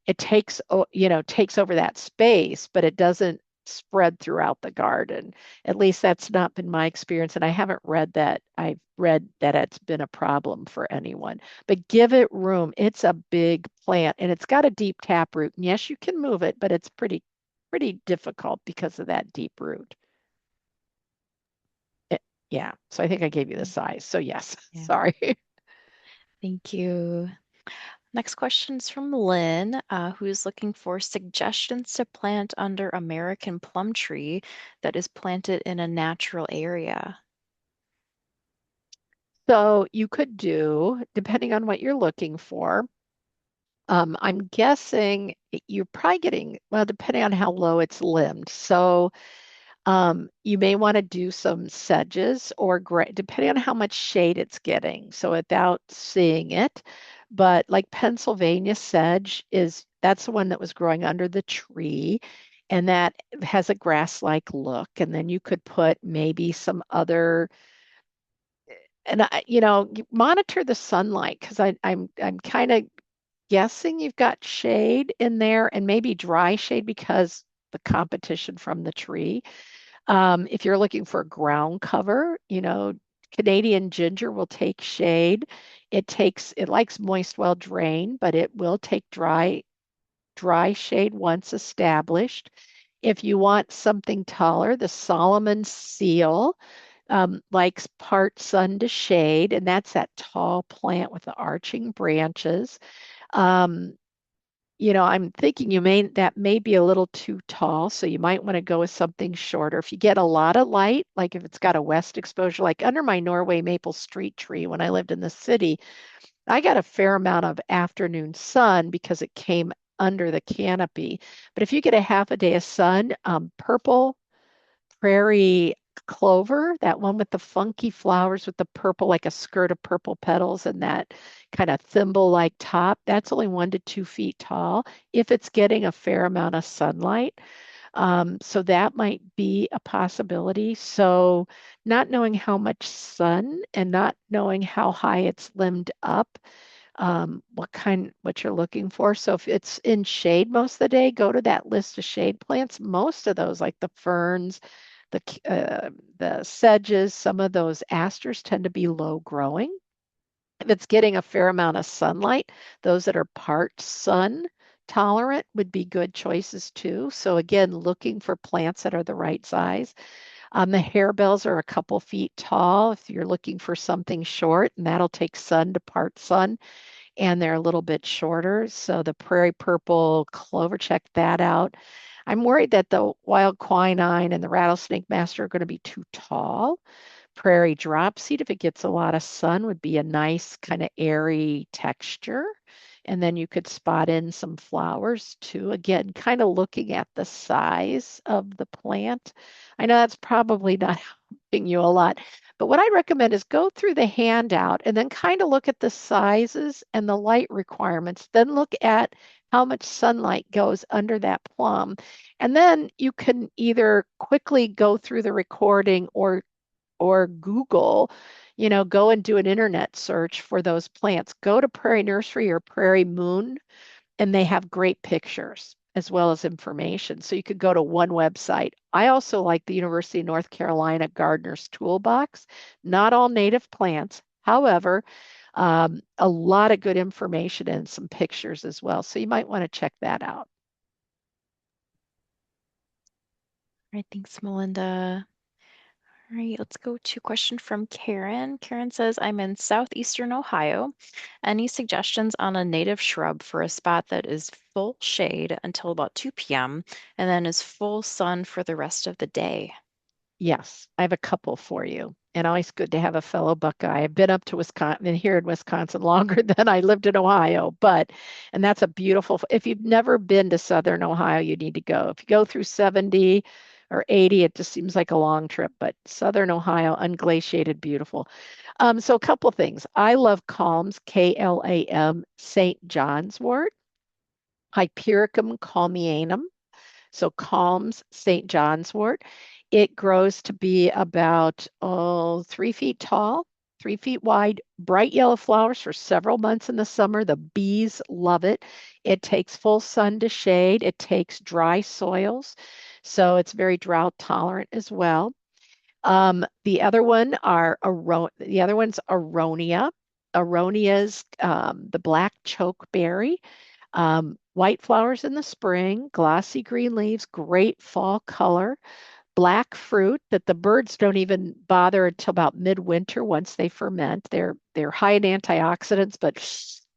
it takes over that space, but it doesn't spread throughout the garden. At least that's not been my experience, and I haven't read that. I've read that it's been a problem for anyone. But give it room. It's a big plant, and it's got a deep tap root. And yes, you can move it, but it's pretty difficult because of that deep root. It- yeah, so I think I gave you the Mm, size. So yes, yeah, sorry. thank you. Next question's from Lynn, who's looking for suggestions to plant under American plum tree that is planted in a natural area. So you could do, depending on what you're looking for. I'm guessing you're probably getting, well, depending on how low it's limbed. So you may want to do some sedges or depending on how much shade it's getting. So without seeing it, but like Pennsylvania sedge that's the one that was growing under the tree. And that has a grass-like look. And then you could put maybe some other, and you monitor the sunlight because I'm kind of guessing you've got shade in there and maybe dry shade because the competition from the tree. If you're looking for ground cover, Canadian ginger will take shade. It likes moist, well drained, but it will take dry shade once established. If you want something taller, the Solomon seal likes part sun to shade, and that's that tall plant with the arching branches. Um, I'm thinking that may be a little too tall, so you might want to go with something shorter. If you get a lot of light, like if it's got a west exposure, like under my Norway maple street tree when I lived in the city, I got a fair amount of afternoon sun because it came under the canopy. But if you get a half a day of sun, purple prairie clover, that one with the funky flowers with the purple, like a skirt of purple petals and that kind of thimble-like top, that's only 1 to 2 feet tall if it's getting a fair amount of sunlight. So that might be a possibility. So not knowing how much sun and not knowing how high it's limbed up, what you're looking for. So if it's in shade most of the day, go to that list of shade plants. Most of those, like the ferns, the sedges, some of those asters tend to be low growing. If it's getting a fair amount of sunlight, those that are part sun tolerant would be good choices too. So again, looking for plants that are the right size. The harebells are a couple feet tall if you're looking for something short, and that'll take sun to part sun, and they're a little bit shorter. So the prairie purple clover, check that out. I'm worried that the wild quinine and the rattlesnake master are going to be too tall. Prairie dropseed, if it gets a lot of sun, would be a nice kind of airy texture. And then you could spot in some flowers too. Again, kind of looking at the size of the plant. I know that's probably not helping you a lot, but what I recommend is go through the handout and then kind of look at the sizes and the light requirements. Then look at how much sunlight goes under that plum. And then you can either quickly go through the recording or Google, go and do an internet search for those plants. Go to Prairie Nursery or Prairie Moon, and they have great pictures. as well as information. So you could go to one website. I also like the University of North Carolina Gardener's Toolbox. Not all native plants, however, a lot of good information and some pictures as well. So you might want to check that out. All right, thanks, Melinda. All right, let's go to a question from Karen. Karen says, I'm in southeastern Ohio. Any suggestions on a native shrub for a spot that is full shade until about 2 p.m. and then is full sun for the rest of the day? Yes, I have a couple for you. And always good to have a fellow Buckeye. I've been up to Wisconsin and here in Wisconsin longer than I lived in Ohio, and that's a beautiful, if you've never been to Southern Ohio, you need to go. If you go through 70 or 80, it just seems like a long trip, but Southern Ohio, unglaciated, beautiful. So a couple things. I love Calms, Klam, St. John's wort, Hypericum culmianum. So Calms St. John's wort. It grows to be about 3 feet tall, 3 feet wide, bright yellow flowers for several months in the summer. The bees love it. It takes full sun to shade. It takes dry soils, so it's very drought tolerant as well. The other one's aronia. Aronia's the black chokeberry. White flowers in the spring, glossy green leaves, great fall color, black fruit that the birds don't even bother until about midwinter once they ferment. They're high in antioxidants, but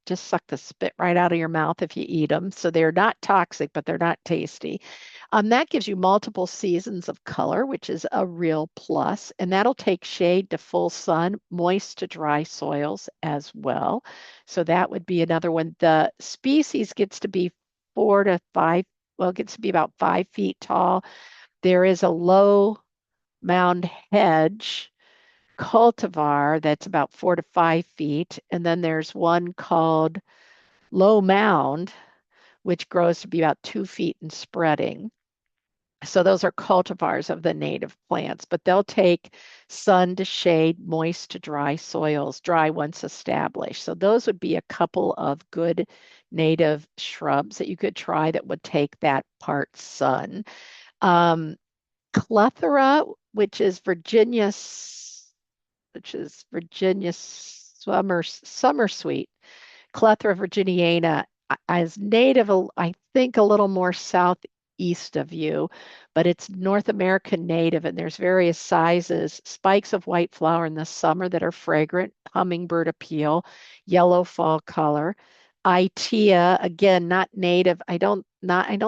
just suck the spit right out of your mouth if you eat them. So they're not toxic, but they're not tasty. That gives you multiple seasons of color, which is a real plus, and that'll take shade to full sun, moist to dry soils as well. So that would be another one. The species gets to be 4 to 5, well, it gets to be about 5 feet tall. There is a low mound hedge cultivar that's about 4 to 5 feet. And then there's one called low mound, which grows to be about 2 feet in spreading. So those are cultivars of the native plants, but they'll take sun to shade, moist to dry soils, dry once established. So those would be a couple of good native shrubs that you could try that would take that part sun. Um, Clethra, which is Virginia summer sweet. Clethra virginiana is native, I think, a little more southeast of you, but it's North American native, and there's various sizes. Spikes of white flower in the summer that are fragrant, hummingbird appeal, yellow fall color. Itea, again, not native. I don't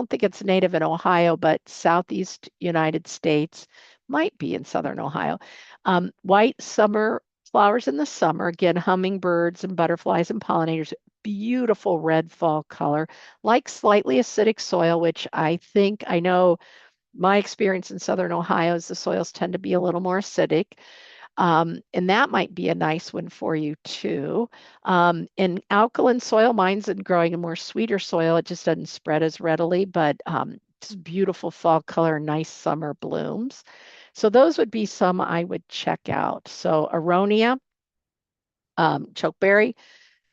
think it's native in Ohio, but southeast United States, might be in southern Ohio. White summer flowers in the summer, again, hummingbirds and butterflies and pollinators, beautiful red fall color, like slightly acidic soil, which I know my experience in southern Ohio is the soils tend to be a little more acidic. And that might be a nice one for you too. In alkaline soil, mine's in growing in more sweeter soil. It just doesn't spread as readily, but just beautiful fall color, nice summer blooms. So those would be some I would check out. So Aronia, chokeberry,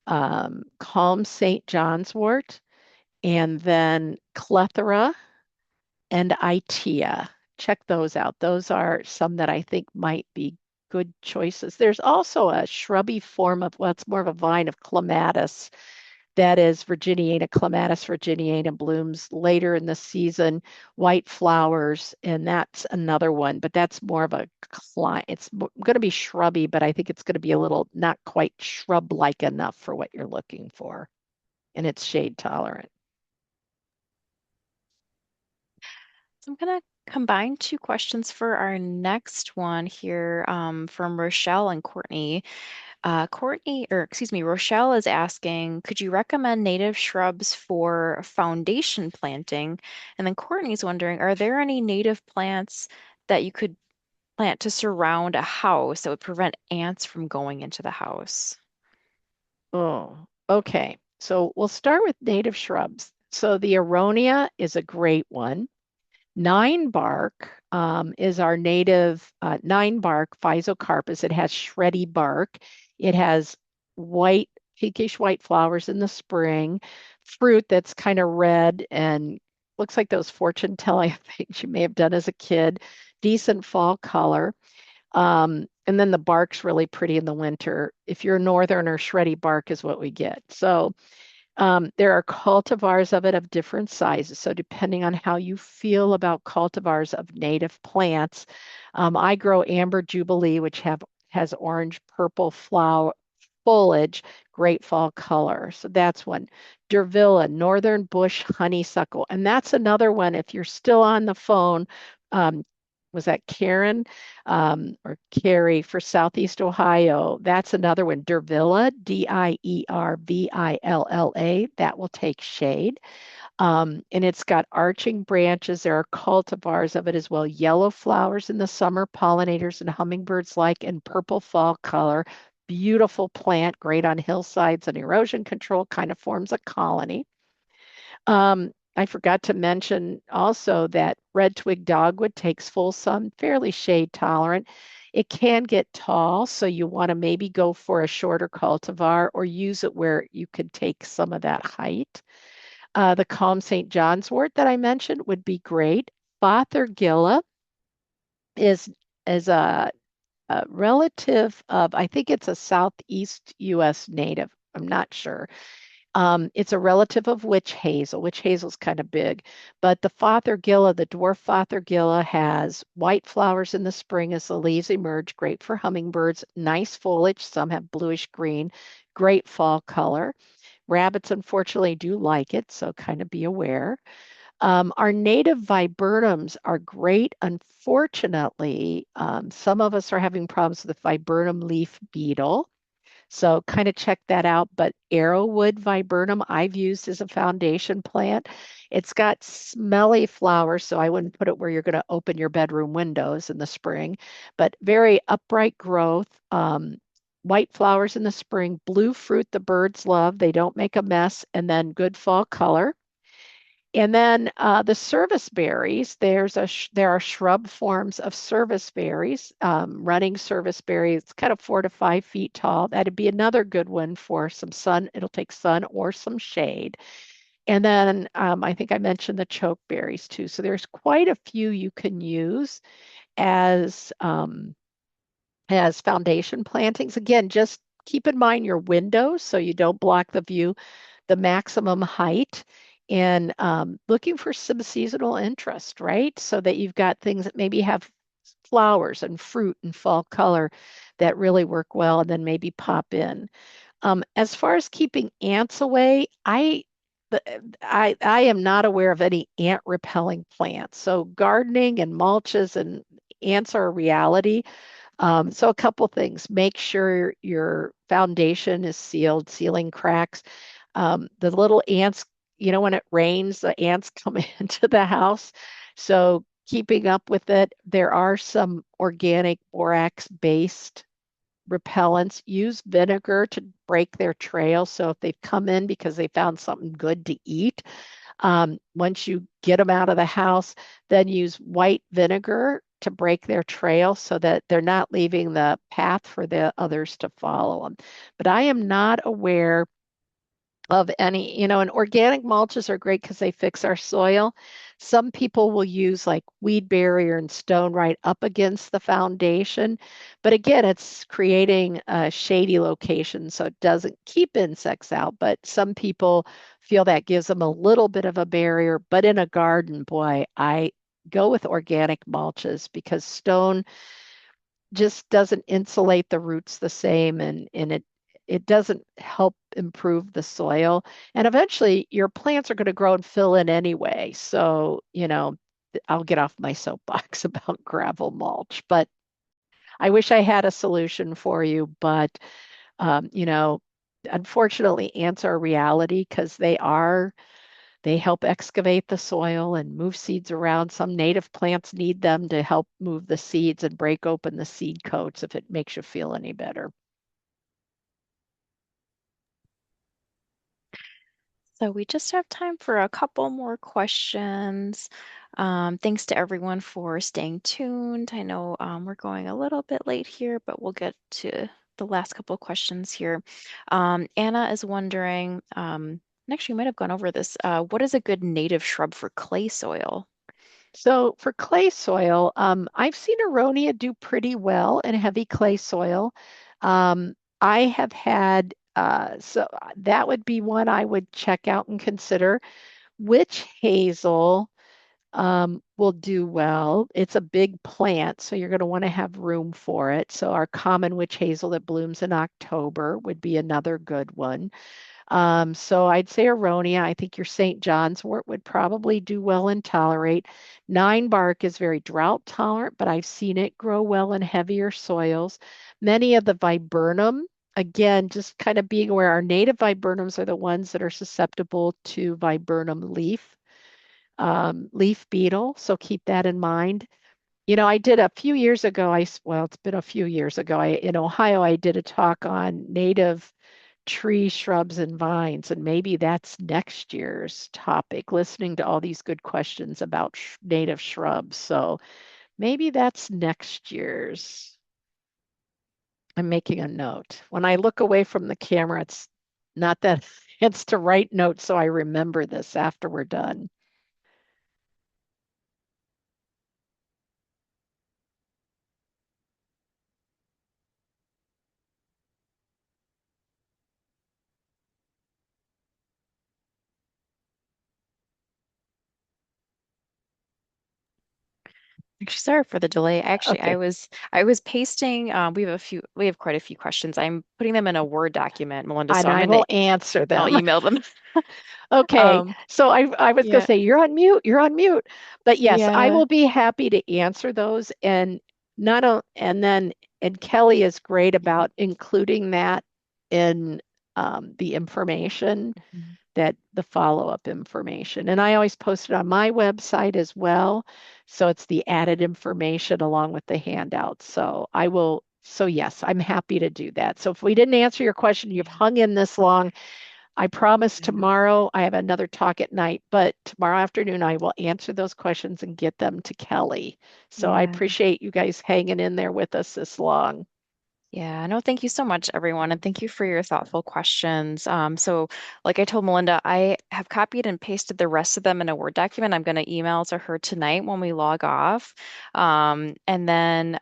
Calm St. John's wort, and then Clethra and Itea. Check those out. Those are some that I think might be good choices. There's also a shrubby form of, well, it's more of a vine of clematis that is Virginiana, Clematis virginiana, blooms later in the season, white flowers, and that's another one, but that's more of a it's going to be shrubby, but I think it's going to be a little not quite shrub-like enough for what you're looking for, and it's shade tolerant. So I'm going to combine two questions for our next one here from Rochelle and Courtney. Rochelle is asking, could you recommend native shrubs for foundation planting? And then Courtney's wondering, are there any native plants that you could plant to surround a house that would prevent ants from going into the house? Oh, okay. So we'll start with native shrubs. So the aronia is a great one. Nine bark is our native nine bark Physocarpus. It has shreddy bark. It has white, pinkish white flowers in the spring, fruit that's kind of red and looks like those fortune telling things you may have done as a kid. Decent fall color. And then the bark's really pretty in the winter. If you're northern or shreddy bark is what we get. So there are cultivars of it of different sizes. So depending on how you feel about cultivars of native plants, I grow Amber Jubilee, which has orange purple flower foliage, great fall color. So that's one. Durvilla, Northern Bush Honeysuckle. And that's another one. If you're still on the phone, um, was that Karen or Carrie for Southeast Ohio? That's another one. Durvilla, Diervilla. That will take shade. And it's got arching branches. There are cultivars of it as well. Yellow flowers in the summer, pollinators and hummingbirds like, and purple fall color. Beautiful plant, great on hillsides and erosion control, kind of forms a colony. I forgot to mention also that red twig dogwood takes full sun, fairly shade tolerant. It can get tall, so you want to maybe go for a shorter cultivar or use it where you could take some of that height. The Calm St. John's wort that I mentioned would be great. Fothergilla is is a relative of, I think it's a Southeast U.S. native. I'm not sure. It's a relative of witch hazel. Witch hazel's kind of big, but the Fothergilla, the dwarf Fothergilla, has white flowers in the spring as the leaves emerge. Great for hummingbirds. Nice foliage. Some have bluish green. Great fall color. Rabbits, unfortunately, do like it, so kind of be aware. Our native viburnums are great. Unfortunately, some of us are having problems with the viburnum leaf beetle. So kind of check that out. But arrowwood viburnum I've used as a foundation plant. It's got smelly flowers, so I wouldn't put it where you're going to open your bedroom windows in the spring, but very upright growth. White flowers in the spring, blue fruit the birds love. They don't make a mess, and then good fall color. And then the service berries, there are shrub forms of service berries, running service berries, it's kind of 4 to 5 feet tall. That'd be another good one for some sun. It'll take sun or some shade. And then I think I mentioned the chokeberries too. So there's quite a few you can use as foundation plantings. Again, just keep in mind your windows so you don't block the view, the maximum height, and looking for some seasonal interest, right? So that you've got things that maybe have flowers and fruit and fall color that really work well and then maybe pop in. As far as keeping ants away, I am not aware of any ant repelling plants. So gardening and mulches and ants are a reality. So a couple things. Make sure your foundation is sealed, sealing cracks. The little ants, when it rains, the ants come into the house. So keeping up with it, there are some organic borax-based repellents. Use vinegar to break their trail. So if they've come in because they found something good to eat, once you get them out of the house, then use white vinegar to break their trail so that they're not leaving the path for the others to follow them. But I am not aware of any, and organic mulches are great because they fix our soil. Some people will use like weed barrier and stone right up against the foundation. But again, it's creating a shady location so it doesn't keep insects out. But some people feel that gives them a little bit of a barrier. But in a garden, boy, I go with organic mulches because stone just doesn't insulate the roots the same and it doesn't help improve the soil. And eventually your plants are going to grow and fill in anyway. So, I'll get off my soapbox about gravel mulch, but I wish I had a solution for you. But, unfortunately, ants are a reality because they help excavate the soil and move seeds around. Some native plants need them to help move the seeds and break open the seed coats if it makes you feel any better. So we just have time for a couple more questions. Thanks to everyone for staying tuned. I know we're going a little bit late here, but we'll get to the last couple questions here. Anna is wondering, and actually, we might have gone over this. What is a good native shrub for clay soil? So for clay soil, I've seen Aronia do pretty well in heavy clay soil. I have had, so that would be one I would check out and consider. Witch hazel will do well. It's a big plant, so you're going to want to have room for it. So our common witch hazel that blooms in October would be another good one. So I'd say Aronia. I think your St. John's wort would probably do well and tolerate. Nine bark is very drought tolerant, but I've seen it grow well in heavier soils. Many of the viburnum, again, just kind of being aware, our native viburnums are the ones that are susceptible to viburnum leaf beetle. So keep that in mind. I did a few years ago, well, it's been a few years ago, in Ohio, I did a talk on native tree, shrubs, and vines. And maybe that's next year's topic, listening to all these good questions about native shrubs. So maybe that's next year's. I'm making a note. When I look away from the camera, it's not that it's to write notes so I remember this after we're done. Actually, sorry for the delay. Actually, I Okay. was I was pasting. We have quite a few questions. I'm putting them in a Word document, Melinda. So And I will answer I'll them. email them. Okay, Um, so I was going to yeah, say you're on mute, you're on mute. But yes, I yeah, will be happy to answer those and not and then and Kelly is great about including that in the information mhm, that the follow-up information. And I always post it on my website as well. So it's the added information along with the handout. So yes, I'm happy to do that. So if we didn't answer your question, you've yeah, hung in this long, I promise yeah, tomorrow I have another talk at night, but tomorrow afternoon I will answer those questions and get them to Kelly. So I yeah. appreciate you guys hanging in there with us this long. Yeah, no, thank you so much, everyone, and thank you for your thoughtful questions. So, like I told Melinda, I have copied and pasted the rest of them in a Word document. I'm going to email to her tonight when we log off. And then,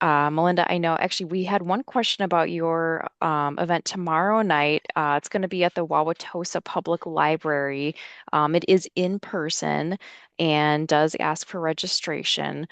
Melinda, I know actually we had one question about your event tomorrow night. It's going to be at the Wauwatosa Public Library. It is in person and does ask for registration.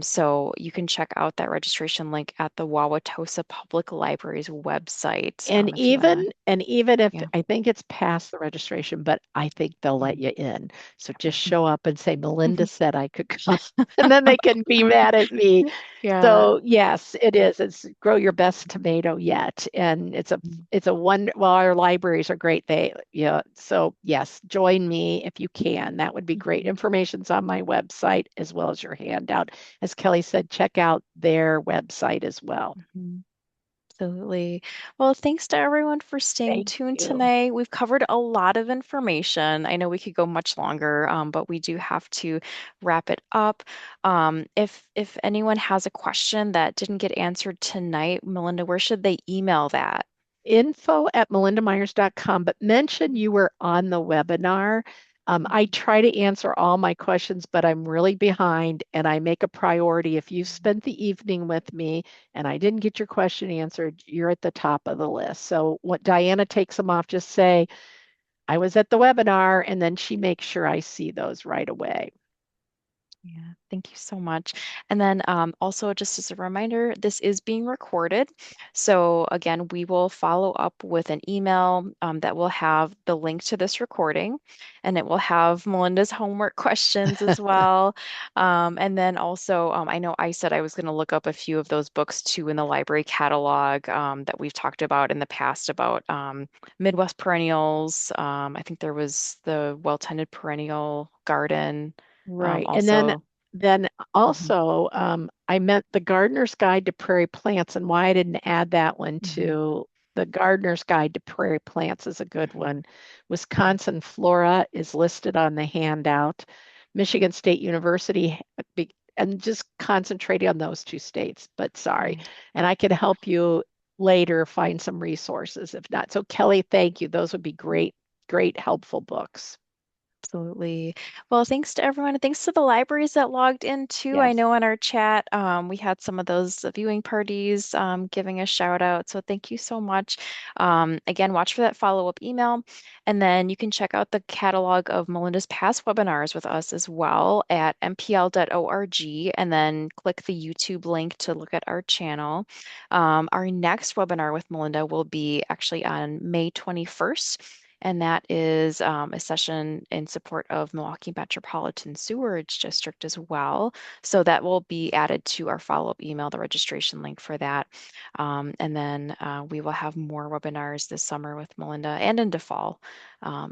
So you can check out that registration link at the Wauwatosa Public Library's website And if you want to. even if Yeah. I think it's past the registration, but I think they'll let Mhm. you in. So just show up and say, Melinda said I could come, and then they can be mad at me. Yeah. So yes, it is. It's grow your best tomato yet. And Mhm. it's a wonder, well, our libraries are great. Yeah. So yes, join me if you can. That would be great. Mhm. Information's on my website as well as your handout. As Kelly said, check out their website as well. Mhm. Absolutely. Well, thanks to everyone for staying Thank tuned you. tonight. We've covered a lot of information. I know we could go much longer, but we do have to wrap it up. If anyone has a question that didn't get answered tonight, Melinda, where should they email that? Info@melindamyers.com, but mention you were on the webinar. I Mhm. try to answer all my questions, but I'm really behind and I make a priority. If you spent the evening with me and I didn't get your question answered, you're at the top of the list. So what Diana takes them off, just say, I was at the webinar, and then she makes sure I see those right away. Yeah, thank you so much. And then also, just as a reminder, this is being recorded. So again, we will follow up with an email that will have the link to this recording, and it will have Melinda's homework questions as well. And then also, I know I said I was going to look up a few of those books too in the library catalog that we've talked about in the past about Midwest perennials. I think there was the Well-Tended Perennial Garden. Right. And Also, then mhm, also I meant the Gardener's Guide to Prairie Plants, and why I didn't add that one mhm, to the Gardener's Guide to Prairie Plants is a good mhm, one. Wisconsin Flora is listed on the handout. Michigan State University, and just concentrating on those two states, but sorry. yeah, And I can help you later find some resources if not. So Kelly, thank you. Those would be great great, helpful books. Absolutely. Well, thanks to everyone. And thanks to the libraries that logged in too. I Yes. know in our chat, we had some of those viewing parties giving a shout out. So thank you so much. Again, watch for that follow-up email. And then you can check out the catalog of Melinda's past webinars with us as well at mpl.org and then click the YouTube link to look at our channel. Our next webinar with Melinda will be actually on May 21st. And that is a session in support of Milwaukee Metropolitan Sewerage District as well. So that will be added to our follow-up email, the registration link for that. And then we will have more webinars this summer with Melinda and into fall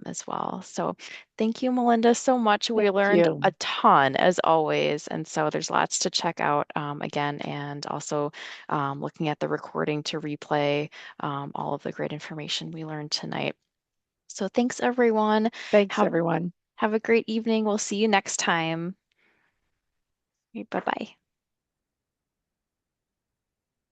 as well. So thank you, Melinda, so much. We Thank learned you. a ton as always. And so there's lots to check out again, and also looking at the recording to replay all of the great information we learned tonight. So thanks everyone. Thanks, Have everyone. have a great evening. We'll see you next time. Bye bye.